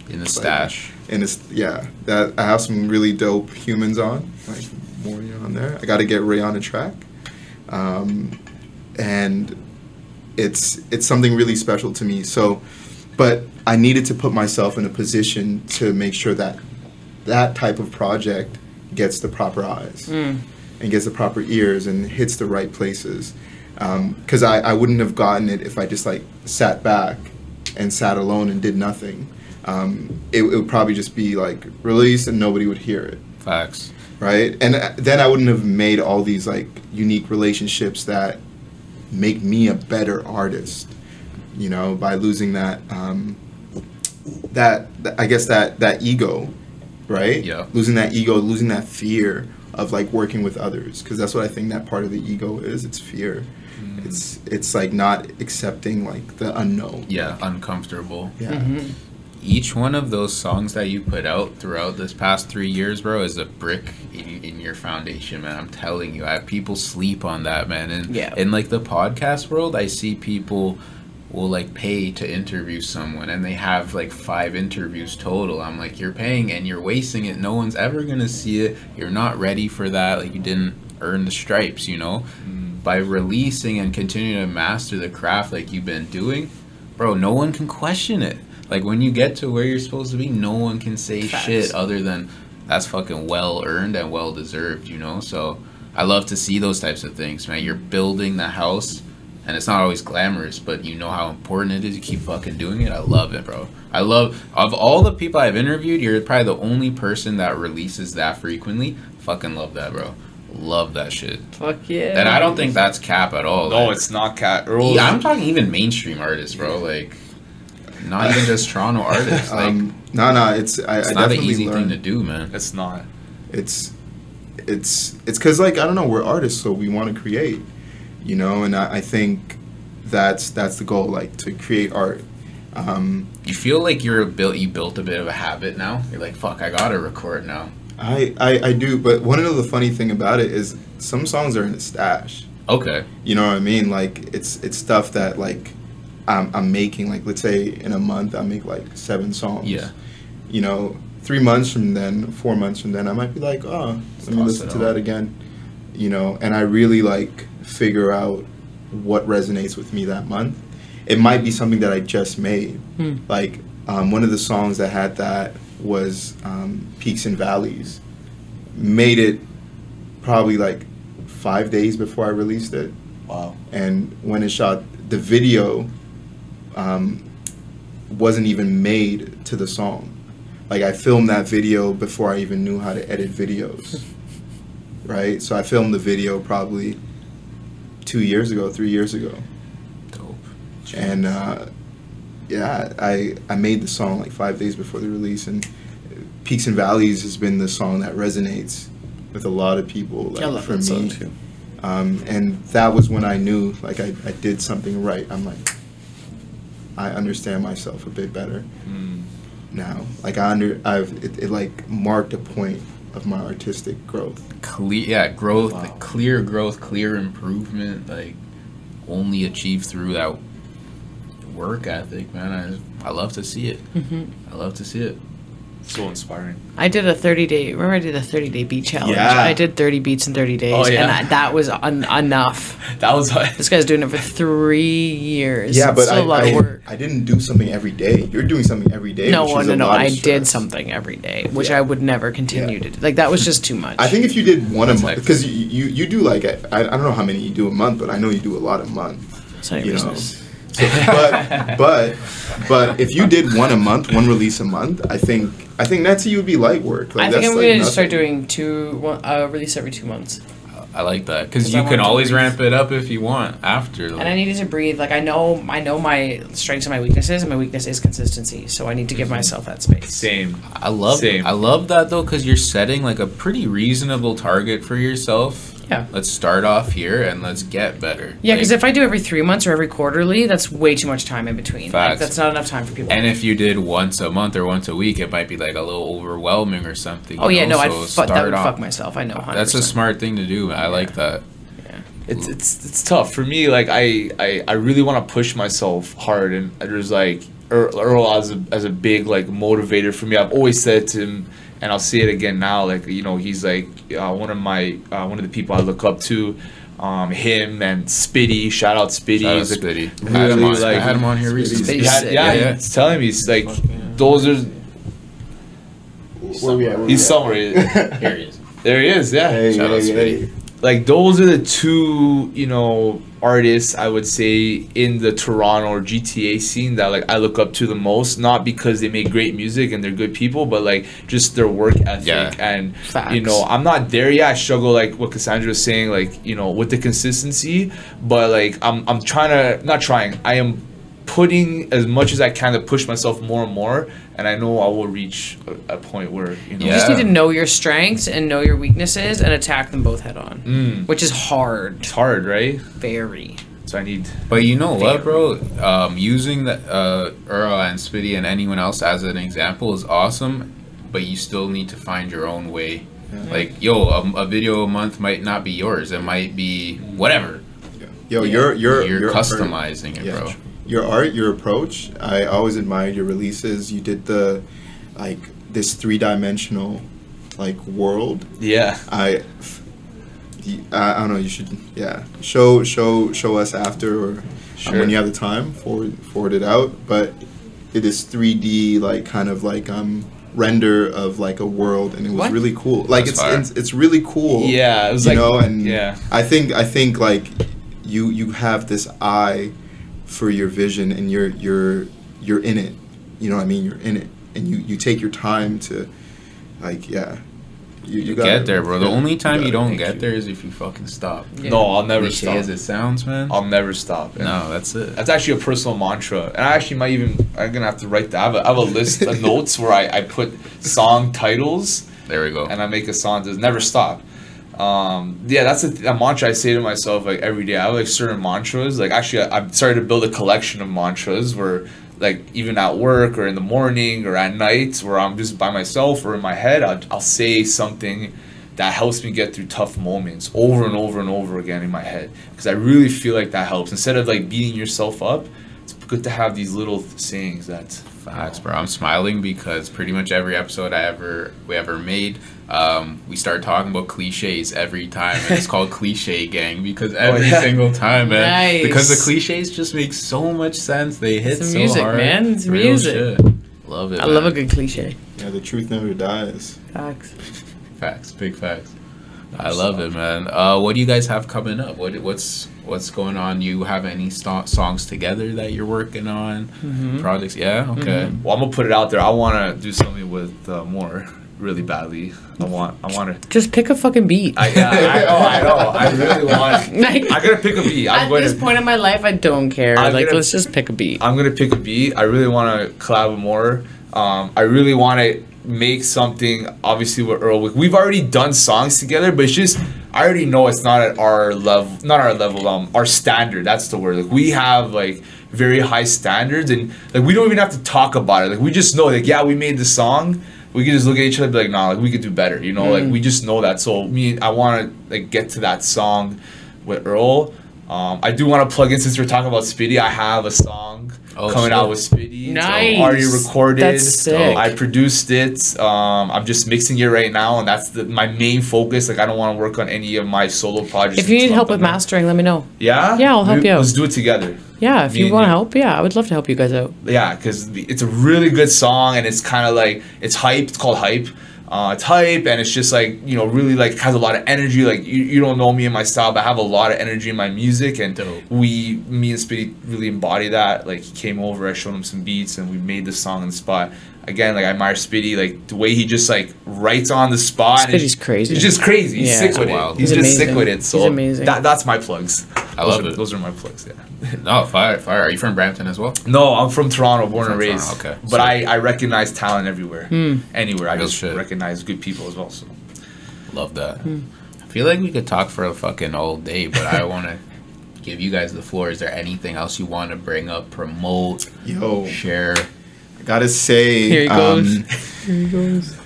[SPEAKER 1] in the stash.
[SPEAKER 2] That I have some really dope humans on, like Mour on there. I got to get Ray on a track, and it's something really special to me. So, but I needed to put myself in a position to make sure that that type of project gets the proper eyes and gets the proper ears and hits the right places. Because I wouldn't have gotten it if I just like sat back and sat alone and did nothing. It would probably just be like released and nobody would hear it.
[SPEAKER 1] Facts.
[SPEAKER 2] Right? And then I wouldn't have made all these like unique relationships that make me a better artist, by losing that, I guess that ego, right?
[SPEAKER 1] Yeah.
[SPEAKER 2] Losing that ego, losing that fear of like working with others, because that's what I think that part of the ego is. It's fear. It's like not accepting like the unknown.
[SPEAKER 1] Yeah, uncomfortable.
[SPEAKER 2] Yeah.
[SPEAKER 1] Each one of those songs that you put out throughout this past 3 years, bro, is a brick in your foundation, man. I'm telling you, people sleep on that, man. And in like the podcast world, I see people will like pay to interview someone, and they have like 5 interviews total. I'm like, you're paying and you're wasting it. No one's ever gonna see it. You're not ready for that. Like, you didn't earn the stripes, By releasing and continuing to master the craft like you've been doing, bro, no one can question it. Like, when you get to where you're supposed to be, no one can say shit other than that's fucking well earned and well deserved, So I love to see those types of things, man. You're building the house, and it's not always glamorous, but you know how important it is to keep fucking doing it. I love it, bro. Of all the people I've interviewed, you're probably the only person that releases that frequently. Fucking love that, bro. Love that shit.
[SPEAKER 4] Fuck yeah.
[SPEAKER 1] And I don't think that's cap at all.
[SPEAKER 3] No,
[SPEAKER 1] like,
[SPEAKER 3] it's not cat. Earl.
[SPEAKER 1] yeah, I'm talking even mainstream artists, bro. Like, not even just Toronto artists. Like,
[SPEAKER 2] no, it's I
[SPEAKER 1] it's not an
[SPEAKER 2] definitely
[SPEAKER 1] easy
[SPEAKER 2] learned.
[SPEAKER 1] thing to do, man.
[SPEAKER 3] It's not.
[SPEAKER 2] It's because like I don't know, we're artists, so we want to create, you know, and I think that's the goal, like to create art.
[SPEAKER 1] You feel like you built a bit of a habit now. You're like, fuck, I gotta record now.
[SPEAKER 2] I do, but one of the funny thing about it is some songs are in the stash.
[SPEAKER 1] Okay.
[SPEAKER 2] You know what I mean? Like it's stuff that like I'm making. Like let's say in a month I make like 7 songs.
[SPEAKER 1] Yeah.
[SPEAKER 2] You know, 3 months from then, 4 months from then, I might be like, oh, let me listen to that again. You know, and I really like figure out what resonates with me that month. It might be something that I just made. Like one of the songs that had that was Peaks and Valleys. Made it probably like 5 days before I released it.
[SPEAKER 3] Wow.
[SPEAKER 2] And when it shot, the video wasn't even made to the song. Like I filmed that video before I even knew how to edit videos. Right? So I filmed the video probably 2 years ago, 3 years ago.
[SPEAKER 1] Dope.
[SPEAKER 2] And yeah, I made the song like 5 days before the release, and Peaks and Valleys has been the song that resonates with a lot of people. Like,
[SPEAKER 4] I love
[SPEAKER 2] for
[SPEAKER 4] that
[SPEAKER 2] me.
[SPEAKER 4] song too.
[SPEAKER 2] And that was when I knew like I did something right. I'm like, I understand myself a bit better now. Like it like marked a point of my artistic growth.
[SPEAKER 1] Growth,
[SPEAKER 3] Wow.
[SPEAKER 1] clear growth, clear improvement, like only achieved through that work ethic, man. I love to see it. I love to see it.
[SPEAKER 3] So inspiring.
[SPEAKER 4] I did a 30-day. Remember, I did a 30-day beat challenge.
[SPEAKER 2] Yeah.
[SPEAKER 4] I did 30 beats in 30 days,
[SPEAKER 3] Oh, yeah.
[SPEAKER 4] and that was enough.
[SPEAKER 3] That was
[SPEAKER 4] This guy's doing it for 3 years.
[SPEAKER 2] Yeah, but
[SPEAKER 4] it's still a lot of work.
[SPEAKER 2] I didn't do something every day. You're doing something every day.
[SPEAKER 4] No,
[SPEAKER 2] which is a
[SPEAKER 4] no.
[SPEAKER 2] lot of
[SPEAKER 4] I
[SPEAKER 2] stress.
[SPEAKER 4] did something every day, which
[SPEAKER 2] Yeah.
[SPEAKER 4] I would never continue to do. Like, that was just too much.
[SPEAKER 2] I think if you did one
[SPEAKER 1] That's
[SPEAKER 2] a month,
[SPEAKER 1] hectic.
[SPEAKER 2] because you do like I don't know how many you do a month, but I know you do a lot a month.
[SPEAKER 4] It's not your
[SPEAKER 2] You know.
[SPEAKER 4] business.
[SPEAKER 2] So, but if you did one a month, one release a month, I think that to you would be light work. Like,
[SPEAKER 4] I think
[SPEAKER 2] that's
[SPEAKER 4] I'm
[SPEAKER 2] like
[SPEAKER 4] going to start
[SPEAKER 2] nothing.
[SPEAKER 4] doing release every 2 months.
[SPEAKER 1] I like that because
[SPEAKER 4] 'Cause
[SPEAKER 1] you
[SPEAKER 4] I
[SPEAKER 1] can
[SPEAKER 4] want to
[SPEAKER 1] always
[SPEAKER 4] breathe.
[SPEAKER 1] ramp it up if you want after.
[SPEAKER 4] And I needed to breathe. Like, I know my strengths and my weaknesses, and my weakness is consistency. So I need to give myself that space.
[SPEAKER 3] same.
[SPEAKER 1] I love that though because you're setting like a pretty reasonable target for yourself.
[SPEAKER 4] Yeah.
[SPEAKER 1] Let's start off here and let's get better.
[SPEAKER 4] Yeah, because
[SPEAKER 1] Like,
[SPEAKER 4] if I do every 3 months or every quarterly, that's way too much time in between. Like,
[SPEAKER 1] Facts.
[SPEAKER 4] that's not enough time for people.
[SPEAKER 1] and if you did once a month or once a week, it might be like a little overwhelming or something.
[SPEAKER 4] Oh
[SPEAKER 1] you
[SPEAKER 4] yeah,
[SPEAKER 1] know?
[SPEAKER 4] no,
[SPEAKER 1] So
[SPEAKER 4] that would
[SPEAKER 1] off-
[SPEAKER 4] fuck myself. I know. 100%.
[SPEAKER 1] That's a smart thing to do. I like that.
[SPEAKER 3] It's tough for me. Like I really want to push myself hard, and there's like Earl as a big like motivator for me. I've always said to him, and I'll say it again now. Like, you know, he's like one of the people I look up to. Him and Spitty, Shoutout Spitty.
[SPEAKER 1] Shout out
[SPEAKER 3] He's, like,
[SPEAKER 1] Spitty.
[SPEAKER 3] really,
[SPEAKER 1] I had him on here recently.
[SPEAKER 4] Spitty's
[SPEAKER 3] yeah, he's telling me, he's like, those are.
[SPEAKER 2] Where we at?
[SPEAKER 3] He's somewhere.
[SPEAKER 1] Here he is.
[SPEAKER 3] There he is. Yeah.
[SPEAKER 2] Hey,
[SPEAKER 1] Shout out
[SPEAKER 2] hey,
[SPEAKER 1] Spitty.
[SPEAKER 2] hey.
[SPEAKER 3] Like, those are the two, you know, artists I would say in the Toronto or GTA scene that like I look up to the most. Not because they make great music and they're good people, but like just their work ethic.
[SPEAKER 1] Yeah.
[SPEAKER 3] And
[SPEAKER 4] Facts.
[SPEAKER 3] you know, I'm not there yet. I struggle, like what Cassandra was saying, like, you know, with the consistency. But like I'm trying to, not trying, I am putting as much as I can to push myself more and more, and I know I will reach a point where, you know.
[SPEAKER 4] You just need
[SPEAKER 1] Yeah.
[SPEAKER 4] to know your strengths and know your weaknesses and attack them both head on, which is hard.
[SPEAKER 3] It's hard, right?
[SPEAKER 4] Very.
[SPEAKER 3] So I need.
[SPEAKER 1] But you know what, bro? Using the Earl and Spitty and anyone else as an example is awesome, but you still need to find your own way. Like, yo, a video a month might not be yours. It might be whatever.
[SPEAKER 2] Yo,
[SPEAKER 1] You're
[SPEAKER 2] you're
[SPEAKER 1] customizing it,
[SPEAKER 2] Yeah.
[SPEAKER 1] bro.
[SPEAKER 2] Your art, your approach. I always admired your releases. You did the like this 3-dimensional like world.
[SPEAKER 3] Yeah.
[SPEAKER 2] I don't know. You should show us after or
[SPEAKER 3] Sure.
[SPEAKER 2] when you have the time. Forward it out. But it is 3D like kind of like render of like a world, and it was
[SPEAKER 4] What?
[SPEAKER 2] really cool. Like
[SPEAKER 1] That's fire.
[SPEAKER 2] it's really cool.
[SPEAKER 3] Yeah, it was
[SPEAKER 2] you
[SPEAKER 3] like,
[SPEAKER 2] know, and
[SPEAKER 3] yeah.
[SPEAKER 2] I think like you have this eye for your vision, and you're in it. You know what I mean? You're in it, and you take your time to like You
[SPEAKER 1] get there, bro. The only time you don't get there is if you fucking stop.
[SPEAKER 3] Yeah. No, I'll never
[SPEAKER 1] Cliche
[SPEAKER 3] stop.
[SPEAKER 1] as it sounds, man.
[SPEAKER 3] I'll never stop. And
[SPEAKER 1] no, that's it.
[SPEAKER 3] That's actually a personal mantra. And I actually might even, I'm going to have to write that. I have a list of notes where I put song titles.
[SPEAKER 1] There we go.
[SPEAKER 3] And I make a song that never stop. Yeah, that's a mantra I say to myself like every day. I have like certain mantras. Like actually, I've started to build a collection of mantras where like even at work or in the morning or at night where I'm just by myself or in my head, I'll say something that helps me get through tough moments over and over and over again in my head. Because I really feel like that helps. Instead of like beating yourself up, it's good to have these little sayings that...
[SPEAKER 1] Facts, bro. I'm smiling because pretty much every episode we ever made, we start talking about cliches every time, and it's called Cliche Gang because every single time, man.
[SPEAKER 4] Nice.
[SPEAKER 1] Because the cliches just make so much sense. They hit
[SPEAKER 4] it's
[SPEAKER 1] so
[SPEAKER 4] music,
[SPEAKER 1] hard.
[SPEAKER 4] man. It's
[SPEAKER 1] Real
[SPEAKER 4] music.
[SPEAKER 1] shit. Love it.
[SPEAKER 4] I love a good cliche.
[SPEAKER 2] Yeah, the truth never dies.
[SPEAKER 4] Facts.
[SPEAKER 1] Facts, big facts. I love it, man. What do you guys have coming up? What's going on? You have any songs together that you're working on? Projects? Yeah. Okay.
[SPEAKER 3] Well, I'm gonna put it out there. I want to do something with Mour really badly. I want to.
[SPEAKER 4] Just pick a fucking beat.
[SPEAKER 3] I know. I really want.
[SPEAKER 4] Like,
[SPEAKER 3] I gotta pick a beat.
[SPEAKER 4] At this point in my life, I don't care. Let's just pick a beat.
[SPEAKER 3] I'm gonna pick a beat. I really want to collab with Mour. I really want to make something obviously with Earl. We've already done songs together, but it's just I already know it's not at our level, our standard. That's the word. Like we have like very high standards, and like we don't even have to talk about it. Like we just know like yeah, we made the song. We can just look at each other and be like, nah, like we could do better, you know? Like we just know that. So I want to like get to that song with Earl. I do want to plug in, since we're talking about Spitty, I have a song coming out with Spitty.
[SPEAKER 4] Nice.
[SPEAKER 3] So already recorded.
[SPEAKER 4] That's sick.
[SPEAKER 3] I produced it. I'm just mixing it right now, and that's my main focus. Like I don't want to work on any of my solo projects.
[SPEAKER 4] If you need help with mastering, let me know.
[SPEAKER 3] Yeah?
[SPEAKER 4] Yeah, I'll help you out.
[SPEAKER 3] Let's do it together.
[SPEAKER 4] Yeah, if you want to help, yeah, I would love to help you guys out.
[SPEAKER 3] Yeah, because it's a really good song, and it's kind of like, it's hype. It's called Hype. It's hype, and it's just like, you know, really like has a lot of energy. Like you don't know me and my style, but I have a lot of energy in my music, and me and Spitty really embody that. Like he came over, I showed him some beats, and we made this song on the spot. Again, like I admire Spitty, like the way he just like writes on the spot.
[SPEAKER 4] Spitty's crazy.
[SPEAKER 3] He's just crazy. He's sick with it. He's just sick with it. So
[SPEAKER 4] he's amazing.
[SPEAKER 3] That's my plugs.
[SPEAKER 1] I love it.
[SPEAKER 3] Those are my plugs. Yeah.
[SPEAKER 1] No, fire. Are you from Brampton as well?
[SPEAKER 3] No, I'm from Toronto, born and raised.
[SPEAKER 1] Okay.
[SPEAKER 3] But I recognize talent everywhere. Anywhere. I
[SPEAKER 1] Real
[SPEAKER 3] just
[SPEAKER 1] shit.
[SPEAKER 3] recognize good people as well. So
[SPEAKER 1] Love that. I feel like we could talk for a fucking all day, but I want to give you guys the floor. Is there anything else you want to bring up, promote, share?
[SPEAKER 2] I gotta say,
[SPEAKER 4] Here he goes. Here he goes.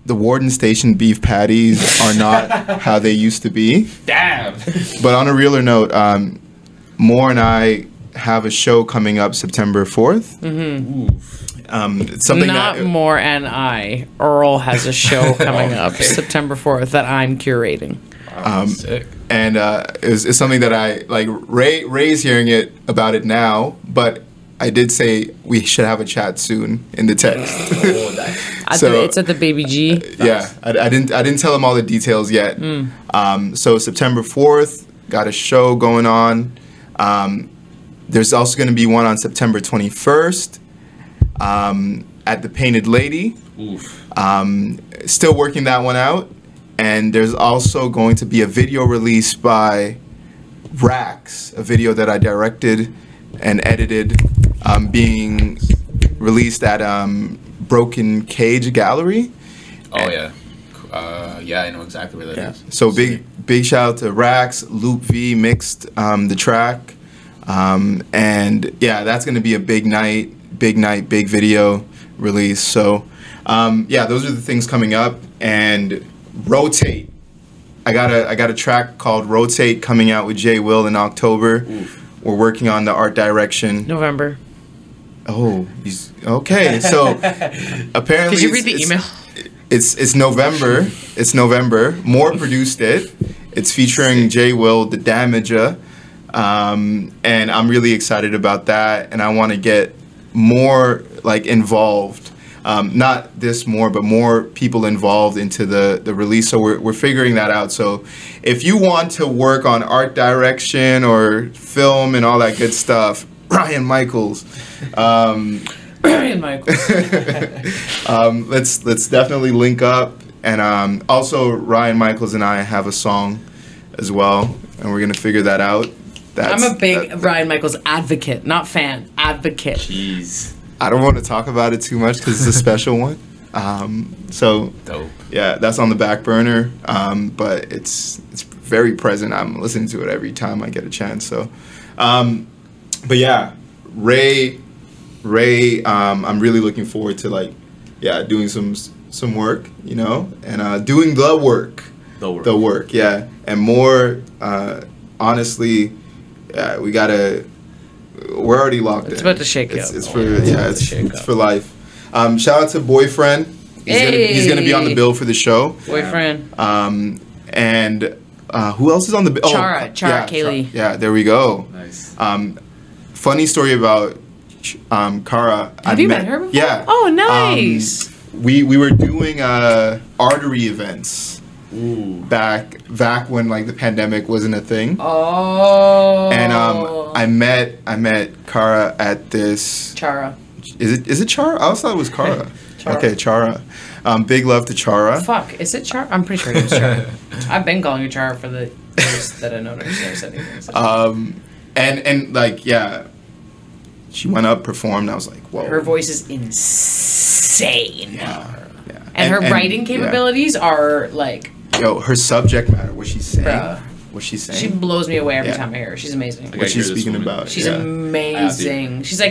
[SPEAKER 2] The Warden Station beef patties are not how they used to be.
[SPEAKER 3] damn.
[SPEAKER 2] But on a realer note, Mour and I have a show coming up September 4th. It's something
[SPEAKER 4] Not
[SPEAKER 2] that
[SPEAKER 4] Mour and I. Earl has a show coming up September 4th that I'm curating.
[SPEAKER 1] Sick.
[SPEAKER 2] and it's something that I like. Ray's hearing it about it now, but I did say we should have a chat soon in the text.
[SPEAKER 4] It's at the Baby G.
[SPEAKER 2] Yeah, I didn't tell him all the details yet. So September 4th, got a show going on. There's also going to be one on September 21st at the Painted Lady. Still working that one out. And there's also going to be a video release by Rax, a video that I directed and edited, being released at Broken Cage Gallery.
[SPEAKER 1] Oh, yeah. Yeah, I know exactly where that is.
[SPEAKER 2] So big shout out to Rax. Loop V mixed the track. And yeah, that's going to be a big night, big video release. So yeah, those are the things coming up. And Rotate. I got a track called Rotate coming out with J Will in October. We're working on the art direction.
[SPEAKER 4] November.
[SPEAKER 2] Oh, he's okay. So apparently,
[SPEAKER 4] Did you read the email?
[SPEAKER 2] It's November. It's November. Mour produced it. It's featuring J Will, the Damager, and I'm really excited about that. And I want to get more like involved. Not this more, but more people involved into the release. So we're figuring that out. So if you want to work on art direction or film and all that good stuff, Ryan Michaels.
[SPEAKER 4] Ryan Michaels.
[SPEAKER 2] Let's definitely link up And also Ryan Michaels and I have a song as well, and we're gonna figure that out.
[SPEAKER 4] I'm a big Ryan Michaels advocate, not fan, advocate.
[SPEAKER 3] Jeez.
[SPEAKER 2] I don't want to talk about it too much because it's a special one. So
[SPEAKER 1] Dope.
[SPEAKER 2] yeah, that's on the back burner, but it's very present. I'm listening to it every time I get a chance. So, but yeah, Ray, I'm really looking forward to like, yeah, doing some work, you know, and doing the work, yeah, and more. Honestly, yeah, we're already locked in.
[SPEAKER 4] It's about to shake up.
[SPEAKER 2] It's for life. Shout out to Boyfriend. He's gonna be on the bill for the show.
[SPEAKER 4] Boyfriend.
[SPEAKER 2] And who else is on the bill?
[SPEAKER 4] Chara Kaylee.
[SPEAKER 2] Yeah, there we go.
[SPEAKER 3] Nice.
[SPEAKER 2] Funny story about Kara.
[SPEAKER 4] Have you met her before?
[SPEAKER 2] Yeah.
[SPEAKER 4] Oh, nice.
[SPEAKER 2] We were doing artery events.
[SPEAKER 3] Ooh.
[SPEAKER 2] Back when like the pandemic wasn't a thing.
[SPEAKER 4] Oh.
[SPEAKER 2] And I met Kara at this.
[SPEAKER 4] Chara.
[SPEAKER 2] Is it Chara? I always thought it was Kara.
[SPEAKER 4] Chara.
[SPEAKER 2] Okay, Chara. Big love to Chara.
[SPEAKER 4] Fuck, is it Chara? I'm pretty sure it was Chara. I've been calling you Chara for the years that I know her. She never said anything.
[SPEAKER 2] And like yeah, she went up, performed. I was like, whoa.
[SPEAKER 4] Her voice is insane.
[SPEAKER 2] Yeah.
[SPEAKER 4] And her writing capabilities are like.
[SPEAKER 2] Yo, her subject matter, what she's saying.
[SPEAKER 4] Bruh.
[SPEAKER 2] What she's saying.
[SPEAKER 4] She blows me away every time I hear her. She's amazing.
[SPEAKER 2] What she's speaking about.
[SPEAKER 4] She's amazing. She's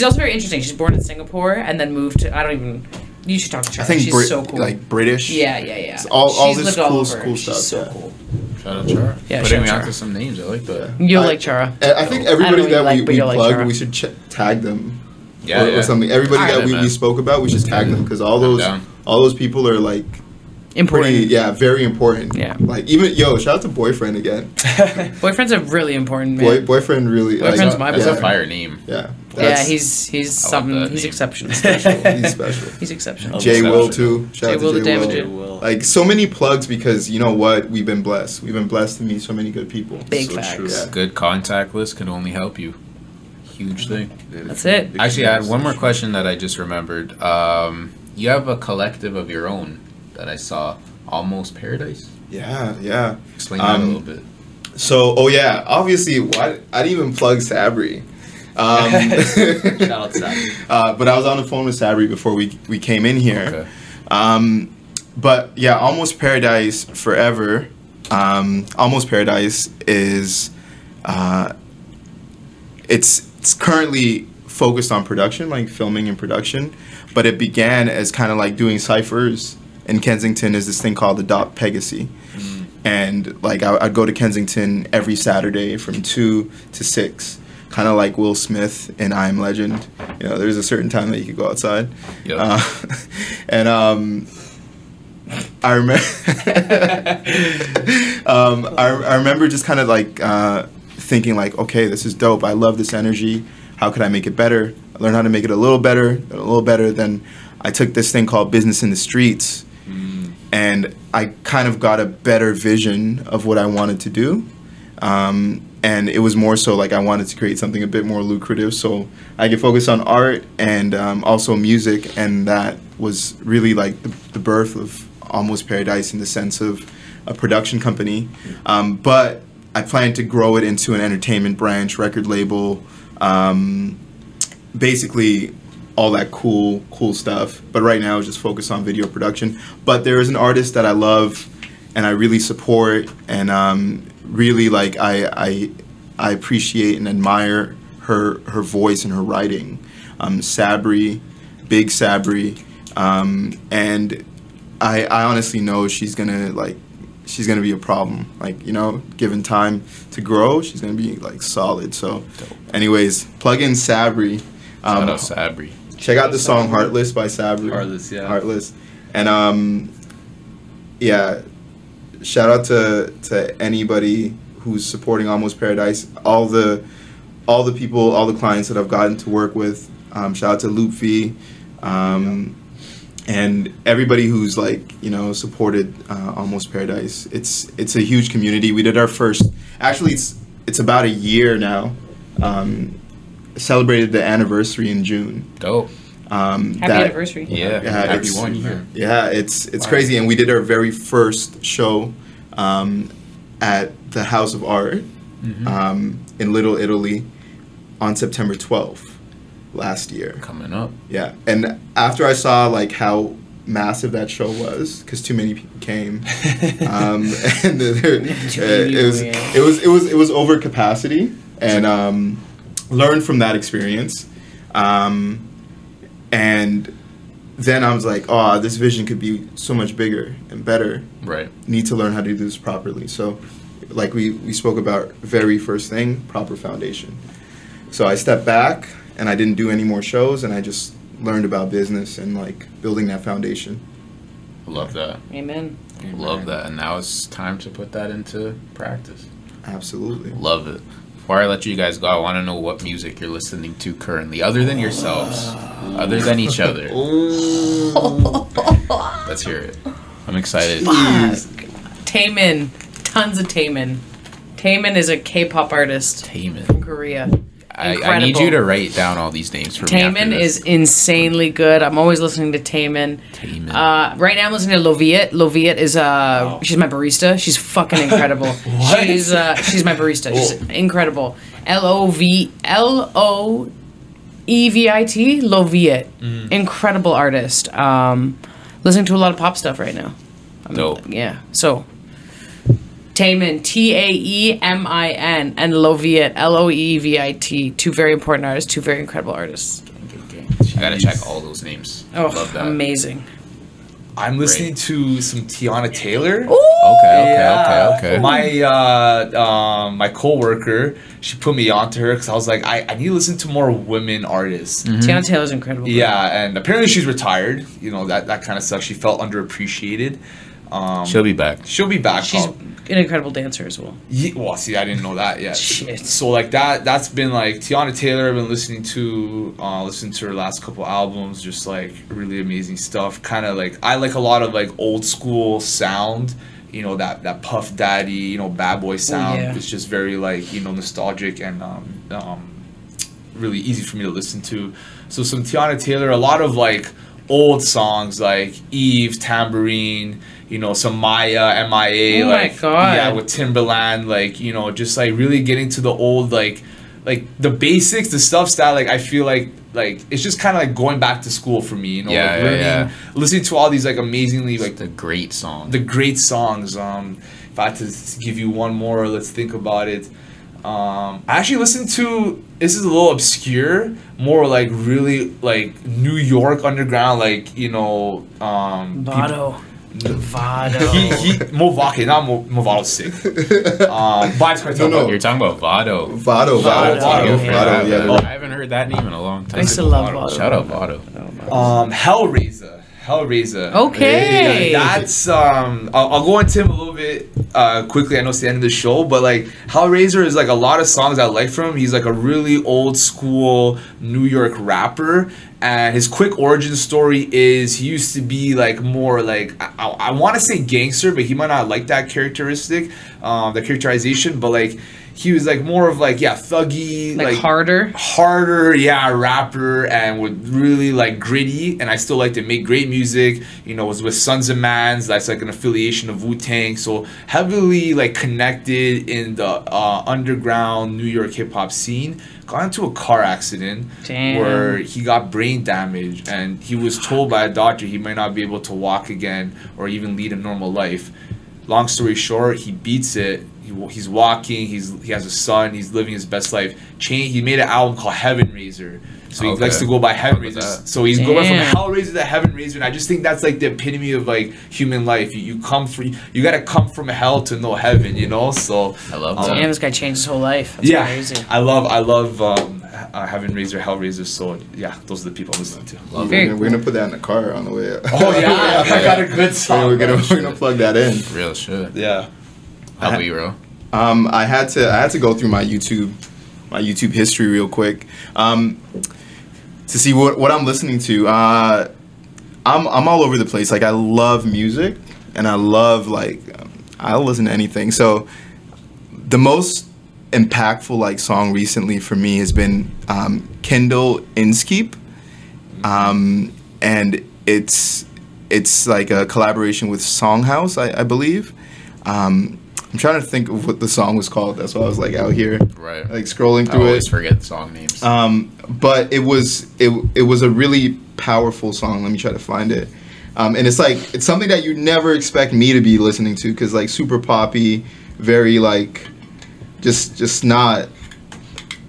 [SPEAKER 4] also very interesting. She's born in Singapore and then moved to, you should talk to her.
[SPEAKER 2] I think
[SPEAKER 4] she's so cool.
[SPEAKER 2] Like British.
[SPEAKER 4] Yeah.
[SPEAKER 2] All
[SPEAKER 4] she's
[SPEAKER 2] this
[SPEAKER 4] cool
[SPEAKER 2] stuff.
[SPEAKER 4] She's so cool.
[SPEAKER 1] Shout out Chara.
[SPEAKER 4] Yeah,
[SPEAKER 1] Putting me
[SPEAKER 4] shout out
[SPEAKER 1] onto
[SPEAKER 4] Chara.
[SPEAKER 1] some names. I like that.
[SPEAKER 4] You'll like Chara.
[SPEAKER 2] I think everybody that we
[SPEAKER 4] like
[SPEAKER 2] plugged,
[SPEAKER 4] Chara.
[SPEAKER 2] we should tag them.
[SPEAKER 1] Yeah,
[SPEAKER 2] or something. Everybody that we spoke about, we should tag them because all those people are like
[SPEAKER 4] important.
[SPEAKER 2] Very important.
[SPEAKER 4] Yeah.
[SPEAKER 2] Like even shout out to Boyfriend again.
[SPEAKER 4] Boyfriend's a really important man.
[SPEAKER 2] Boyfriend really.
[SPEAKER 4] Boyfriend's my
[SPEAKER 1] That's
[SPEAKER 4] boy.
[SPEAKER 1] a fire name.
[SPEAKER 2] Yeah.
[SPEAKER 4] He's something. He's exceptional.
[SPEAKER 2] He's special.
[SPEAKER 4] He's exceptional.
[SPEAKER 2] Jay Will too. Shout out to Jay
[SPEAKER 3] Will.
[SPEAKER 2] Like so many plugs because you know what, we've been blessed. We've been blessed to meet so many good people.
[SPEAKER 4] Big
[SPEAKER 2] so
[SPEAKER 4] facts.
[SPEAKER 2] True. Yeah.
[SPEAKER 1] Good contact list can only help you. Huge thing.
[SPEAKER 4] That's it.
[SPEAKER 1] Actually, I had one more question that I just remembered. You have a collective of your own that I saw, Almost Paradise.
[SPEAKER 2] Yeah.
[SPEAKER 1] Explain that a little bit.
[SPEAKER 2] So, obviously, I didn't even plug Sabrii.
[SPEAKER 3] Shout out Sabrii.
[SPEAKER 2] But I was on the phone with Sabrii before we came in here.
[SPEAKER 1] Okay.
[SPEAKER 2] But yeah, Almost Paradise forever. Almost Paradise is it's currently focused on production, like filming and production, but it began as kind of like doing ciphers in Kensington. Is this thing called the Dot Pegasus. And like I'd go to Kensington every Saturday from 2 to 6, kind of like Will Smith in I Am Legend. You know, there's a certain time that you could go outside.
[SPEAKER 1] Yep.
[SPEAKER 2] And I remember I remember just kind of like thinking like, okay, this is dope. I love this energy. How could I make it better? I learned how to make it a little better. Then I took this thing called Business in the Streets, and I kind of got a better vision of what I wanted to do. And it was more so like I wanted to create something a bit more lucrative so I could focus on art and also music, and that was really like the birth of Almost Paradise in the sense of a production company. But I plan to grow it into an entertainment branch, record label, basically all that cool stuff. But right now, just focus on video production. But there is an artist that I love and I really support, and really like I appreciate and admire her voice and her writing. Sabrii, big Sabrii, and I honestly know she's gonna be a problem. Like, you know, given time to grow, she's gonna be like solid. So, anyways, plug in Sabrii.
[SPEAKER 1] Shout out Sabrii.
[SPEAKER 2] Check out the song "Heartless" by Sabrii.
[SPEAKER 3] Heartless.
[SPEAKER 2] And yeah, shout out to anybody who's supporting Almost Paradise. All the people, all the clients that I've gotten to work with. Shout out to Loopfee. And everybody who's like, you know, supported Almost Paradise. It's a huge community. We did our first, actually it's about a year now. Celebrated the anniversary in June.
[SPEAKER 1] Dope.
[SPEAKER 4] Happy anniversary.
[SPEAKER 1] Yeah, happy 1 year.
[SPEAKER 2] Yeah, it's crazy, and we did our very first show at the House of Art in Little Italy on September 12th last year.
[SPEAKER 1] Coming up.
[SPEAKER 2] Yeah, and after I saw like how massive that show was, because too many people came, and it was over capacity, and learned from that experience, and then I was like, oh, this vision could be so much bigger and better.
[SPEAKER 1] Right.
[SPEAKER 2] Need to learn how to do this properly. So, like we spoke about, very first thing, proper foundation. So I stepped back and I didn't do any more shows, and I just learned about business and like building that foundation.
[SPEAKER 1] Love that.
[SPEAKER 4] Amen.
[SPEAKER 1] Love that. And now it's time to put that into practice.
[SPEAKER 2] Absolutely.
[SPEAKER 1] Love it. Before I let you guys go, I want to know what music you're listening to currently, other than yourselves, other than each other. Let's hear it. I'm excited.
[SPEAKER 4] Taemin. Tons of Taemin. Taemin is a K-pop artist
[SPEAKER 1] Taemin.
[SPEAKER 4] from Korea.
[SPEAKER 1] I need you to write down all these names for me.
[SPEAKER 4] Taemin is insanely good. I'm always listening to Taemin. Right now I'm listening to Loviet. Loviet is she's my barista. She's fucking incredible. She's my barista. She's incredible. Loevit. Loviet. Incredible artist. Listening to a lot of pop stuff right now.
[SPEAKER 1] Dope.
[SPEAKER 4] Yeah. So Taemin, Taemin, and Loviet, Loevit. Two very important artists, two very incredible artists.
[SPEAKER 1] You gotta check all those names.
[SPEAKER 4] Oh,
[SPEAKER 1] love that.
[SPEAKER 4] Amazing.
[SPEAKER 3] I'm listening to some Tiana Taylor.
[SPEAKER 1] Okay.
[SPEAKER 3] My coworker, she put me onto her because I was like, I need to listen to more women artists.
[SPEAKER 4] Tiana Taylor's incredible.
[SPEAKER 3] Yeah, and apparently she's retired. You know, that kind of sucks. She felt underappreciated.
[SPEAKER 1] She'll be back.
[SPEAKER 3] She'll be back.
[SPEAKER 4] She's an incredible dancer as well.
[SPEAKER 3] Yeah, well, see, I didn't know that yet.
[SPEAKER 4] Shit.
[SPEAKER 3] So like that's been like Tiana Taylor. I've been listening to her last couple albums. Just like really amazing stuff. Kind of like I like a lot of like old school sound. You know, that Puff Daddy, you know, bad boy sound. It's just very like, you know, nostalgic and really easy for me to listen to. So some Tiana Taylor, a lot of like old songs like Eve, Tambourine, you know, some Maya, MIA,
[SPEAKER 4] oh
[SPEAKER 3] like
[SPEAKER 4] my God.
[SPEAKER 3] Yeah, with Timberland, like, you know, just like really getting to the old like the basics, the stuff that like I feel like it's just kind of like going back to school for me, you know, listening to all these like amazingly like
[SPEAKER 1] the great songs.
[SPEAKER 3] If I had to give you one more, let's think about it. I actually listened to, this is a little obscure, more like really like New York underground, like, you know,
[SPEAKER 4] Vado.
[SPEAKER 3] Movake, not Movato's sick. Vibes Cartel.
[SPEAKER 2] No.
[SPEAKER 1] You're talking about Vado.
[SPEAKER 2] Vado. Yeah.
[SPEAKER 1] I haven't heard that name in a long time.
[SPEAKER 4] I used to love Vado.
[SPEAKER 1] Shout out Vado.
[SPEAKER 3] Hellraiser.
[SPEAKER 4] Okay.
[SPEAKER 3] That's I'll go into him a little bit quickly. I know it's the end of the show, but like Hellraiser is like a lot of songs I like from him. He's like a really old school New York rapper. And his quick origin story is he used to be like more like I want to say gangster, but he might not like that characteristic, the characterization. But like he was like more of like thuggy, like harder, rapper, and would really like gritty. And I still like to make great music. You know, was with Sons of Mans. That's like an affiliation of Wu-Tang. So heavily like connected in the underground New York hip hop scene. Got into a car accident where he got brain damage, and he was told by a doctor he might not be able to walk again or even lead a normal life. Long story short, he beats it. He's walking. He has a son. He's living his best life. He made an album called Heaven Raiser. So he likes to go by Heaven Raiser. So he's going from Hellraiser to Heaven Raiser, and I just think that's like the epitome of like human life. You gotta come from hell to know heaven, you know. So
[SPEAKER 1] I love that.
[SPEAKER 4] Damn, this guy changed his whole life. That's crazy.
[SPEAKER 3] I love Heaven Raiser, Hellraiser. So yeah, those are the people I'm listening to.
[SPEAKER 2] We're gonna put that in the car on the way up.
[SPEAKER 3] Oh yeah, I got a good song.
[SPEAKER 2] We're gonna plug that in.
[SPEAKER 1] Real shit.
[SPEAKER 3] Yeah.
[SPEAKER 1] How about you, Earl?
[SPEAKER 2] I had to go through my YouTube history real quick to see what I'm listening to. I'm all over the place. Like I love music, and I love I'll listen to anything. So the most impactful like song recently for me has been Kendall Inskeep, And it's like a collaboration with Songhouse, I believe. I'm trying to think of what the song was called. That's why I was like out here,
[SPEAKER 1] Right.
[SPEAKER 2] like scrolling through
[SPEAKER 1] I always
[SPEAKER 2] it.
[SPEAKER 1] forget song names.
[SPEAKER 2] But it was a really powerful song. Let me try to find it. And it's something that you never expect me to be listening to, because like super poppy, very like just not.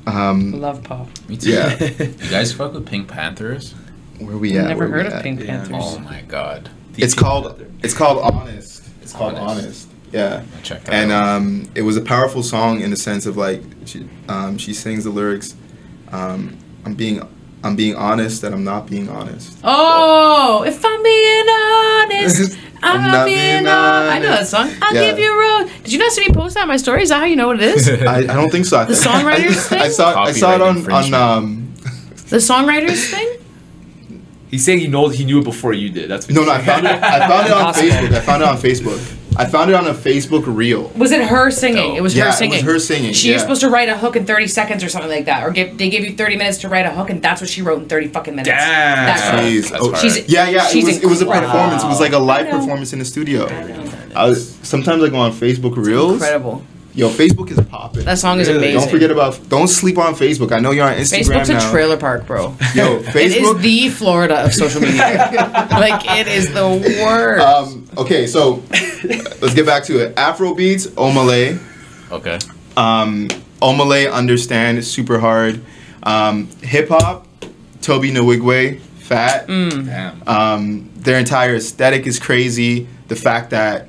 [SPEAKER 4] Love pop.
[SPEAKER 1] Me too.
[SPEAKER 2] Yeah.
[SPEAKER 1] You guys fuck with Pink Panthers?
[SPEAKER 2] Where we at?
[SPEAKER 4] Never
[SPEAKER 2] Where we
[SPEAKER 4] heard of
[SPEAKER 2] at?
[SPEAKER 4] Pink
[SPEAKER 3] Yeah.
[SPEAKER 4] Panthers.
[SPEAKER 1] Oh my god.
[SPEAKER 2] It's called Honest. It's called
[SPEAKER 1] Honest.
[SPEAKER 2] Honest. Yeah.
[SPEAKER 1] Check that out.
[SPEAKER 2] And it was a powerful song in the sense of like she sings the lyrics. I'm being honest that I'm not being honest.
[SPEAKER 4] Oh, if I'm being honest, I'm not being honest. I know that song. I'll
[SPEAKER 2] Yeah.
[SPEAKER 4] give you a road. Did you not see me post that on my story? Is that how you know what it is?
[SPEAKER 2] I don't think so.
[SPEAKER 4] The songwriters thing?
[SPEAKER 2] I saw it
[SPEAKER 1] Copyright
[SPEAKER 2] on
[SPEAKER 1] infringement.
[SPEAKER 4] The songwriters thing?
[SPEAKER 3] He's saying he knew it before you did. That's what
[SPEAKER 2] No,
[SPEAKER 3] he's
[SPEAKER 2] I
[SPEAKER 3] saying.
[SPEAKER 2] found it on
[SPEAKER 4] Impossible.
[SPEAKER 2] Facebook. I found it on a Facebook reel.
[SPEAKER 4] Was it her singing?
[SPEAKER 1] No.
[SPEAKER 4] It was
[SPEAKER 2] Yeah,
[SPEAKER 4] her
[SPEAKER 2] it
[SPEAKER 4] singing.
[SPEAKER 2] was her singing,
[SPEAKER 4] You're
[SPEAKER 2] yeah.
[SPEAKER 4] supposed to write a hook in 30 seconds or something like that. Or they gave you 30 minutes to write a hook, and that's what she wrote in 30 fucking minutes.
[SPEAKER 3] Damn.
[SPEAKER 4] That's her.
[SPEAKER 2] Jeez.
[SPEAKER 1] That's
[SPEAKER 2] Oh,
[SPEAKER 1] hard.
[SPEAKER 4] She's
[SPEAKER 2] yeah.
[SPEAKER 4] she's
[SPEAKER 2] It was a
[SPEAKER 4] incredible.
[SPEAKER 2] performance. It was like a live
[SPEAKER 4] I know.
[SPEAKER 2] performance in the studio.
[SPEAKER 4] know.
[SPEAKER 2] Sometimes I go on Facebook Reels.
[SPEAKER 4] Incredible.
[SPEAKER 2] Yo, Facebook is popping.
[SPEAKER 4] That song is
[SPEAKER 3] Really?
[SPEAKER 4] amazing.
[SPEAKER 2] Don't sleep on Facebook. I know you're on Instagram
[SPEAKER 4] Facebook's
[SPEAKER 2] now.
[SPEAKER 4] a trailer park, bro.
[SPEAKER 2] Yo,
[SPEAKER 4] It
[SPEAKER 2] Facebook.
[SPEAKER 4] is the Florida of social media. Like, it is the worst.
[SPEAKER 2] Okay, so let's get back to it. Afrobeats, Omale.
[SPEAKER 1] Okay.
[SPEAKER 2] Omale, Understand, is super hard. Hip hop, Toby Nwigwe, Fat.
[SPEAKER 3] Damn.
[SPEAKER 2] Their entire aesthetic is crazy. The fact that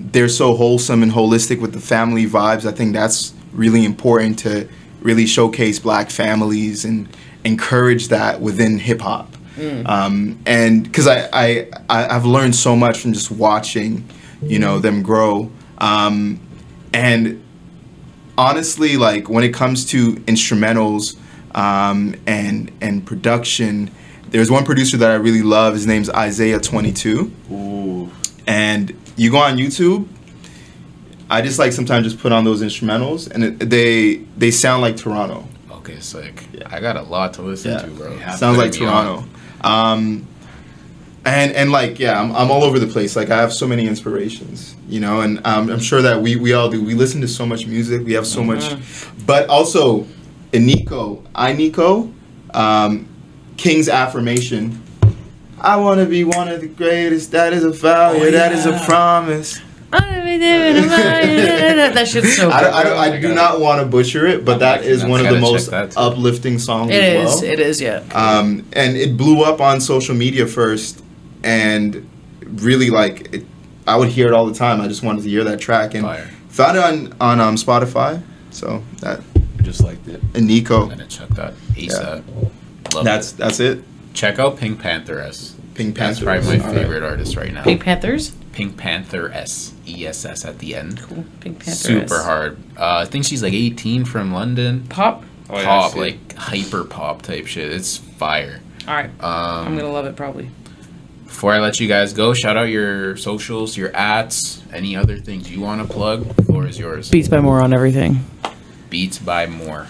[SPEAKER 2] they're so wholesome and holistic with the family vibes, I think that's really important to really showcase black families and encourage that within hip hop. And because I've learned so much from just watching, them grow. And honestly, like when it comes to instrumentals and production, there's one producer that I really love. His name's Isaiah22.
[SPEAKER 3] Ooh.
[SPEAKER 2] And you go on YouTube, I just like sometimes just put on those instrumentals, and they sound like Toronto.
[SPEAKER 1] Okay, sick.
[SPEAKER 2] Yeah.
[SPEAKER 1] I got a lot to listen
[SPEAKER 2] Yeah.
[SPEAKER 1] to, bro.
[SPEAKER 3] Yeah.
[SPEAKER 2] Sounds like
[SPEAKER 1] Putting me on.
[SPEAKER 2] Toronto. And like, yeah, I'm all over the place. Like I have so many inspirations, and I'm sure that we all do. We listen to so much music. We have so much, but also Nico, King's Affirmation. I want to be one of the greatest. That is a vow.
[SPEAKER 3] Oh,
[SPEAKER 2] that is a
[SPEAKER 3] yeah.
[SPEAKER 2] promise.
[SPEAKER 4] That shit's so good.
[SPEAKER 2] I do not want to butcher it, but that is one of the
[SPEAKER 1] Gotta check
[SPEAKER 2] most
[SPEAKER 1] that too.
[SPEAKER 2] uplifting songs
[SPEAKER 4] It
[SPEAKER 2] as
[SPEAKER 4] is.
[SPEAKER 2] well.
[SPEAKER 4] It is, yeah.
[SPEAKER 2] And it blew up on social media first, and really I would hear it all the time. I just wanted to hear that track, and
[SPEAKER 1] Fire.
[SPEAKER 2] found it on Spotify. So that
[SPEAKER 3] I just liked it.
[SPEAKER 2] and Nico.
[SPEAKER 1] I'm gonna check that ASAP. Love it.
[SPEAKER 2] That's it.
[SPEAKER 1] Check out Pink Panther-S.
[SPEAKER 2] Pink
[SPEAKER 1] That's
[SPEAKER 2] Panther.
[SPEAKER 1] probably my favorite artist right now.
[SPEAKER 4] Pink Panthers?
[SPEAKER 1] Pink Panther-S. ESS at the end.
[SPEAKER 4] Cool. Pink Panthers.
[SPEAKER 1] Super hard. I think she's like 18 from London.
[SPEAKER 4] Pop?
[SPEAKER 3] Oh, yeah, I
[SPEAKER 1] Pop,
[SPEAKER 3] see.
[SPEAKER 1] like hyper pop type shit. It's fire.
[SPEAKER 4] Alright. I'm gonna love it probably.
[SPEAKER 1] Before I let you guys go, shout out your socials, your ats, any other things you want to plug. The floor is yours.
[SPEAKER 4] BeatsByMour on everything.
[SPEAKER 1] BeatsByMour.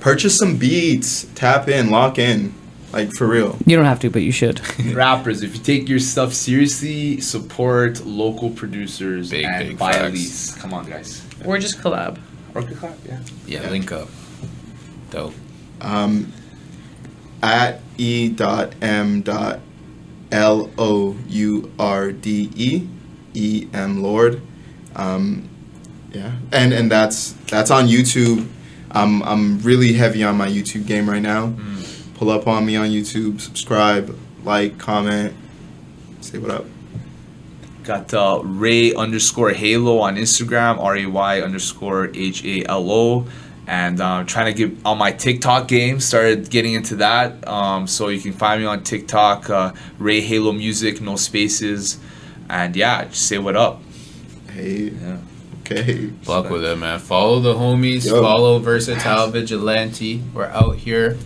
[SPEAKER 2] Purchase some beats. Tap in. Lock in. Like for real.
[SPEAKER 4] You don't have to, but you should.
[SPEAKER 3] Rappers, if you take your stuff seriously, support local producers
[SPEAKER 1] Big
[SPEAKER 3] and buy a
[SPEAKER 1] facts.
[SPEAKER 3] lease. Come on, guys.
[SPEAKER 4] Or just collab.
[SPEAKER 3] Or collab, yeah.
[SPEAKER 1] Yeah, link up. Dope.
[SPEAKER 2] At E.M.Lourde. E.M Lourde. Yeah. And that's on YouTube. I'm really heavy on my YouTube game right now. Pull up on me on YouTube, subscribe, like, comment, say what up.
[SPEAKER 3] Got Ray _ Halo on Instagram, RAY_HALO. And trying to get on my TikTok game, started getting into that. So you can find me on TikTok, Ray Halo Music, no spaces. And yeah, just say what up.
[SPEAKER 2] Hey,
[SPEAKER 3] Yeah.
[SPEAKER 2] okay.
[SPEAKER 1] Fuck with it, man. Follow the homies.
[SPEAKER 2] Yo.
[SPEAKER 1] Follow Versatile Vigilante. We're out here.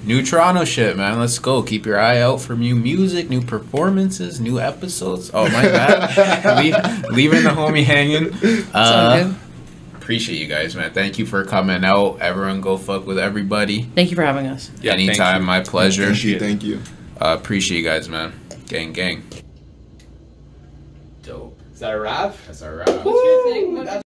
[SPEAKER 1] New Toronto shit, man. Let's go. Keep your eye out for new music, new performances, new episodes. Oh, my bad. Leaving the homie hanging.
[SPEAKER 4] It's all good.
[SPEAKER 1] appreciate you guys, man. Thank you for coming out. Everyone go fuck with everybody.
[SPEAKER 4] Thank you for having us.
[SPEAKER 3] Yeah,
[SPEAKER 1] Anytime, my pleasure.
[SPEAKER 2] Thank you.
[SPEAKER 1] Appreciate you guys, man. Gang, gang.
[SPEAKER 5] Dope.
[SPEAKER 3] Is that a wrap?
[SPEAKER 5] That's our wrap.
[SPEAKER 4] What's your thing?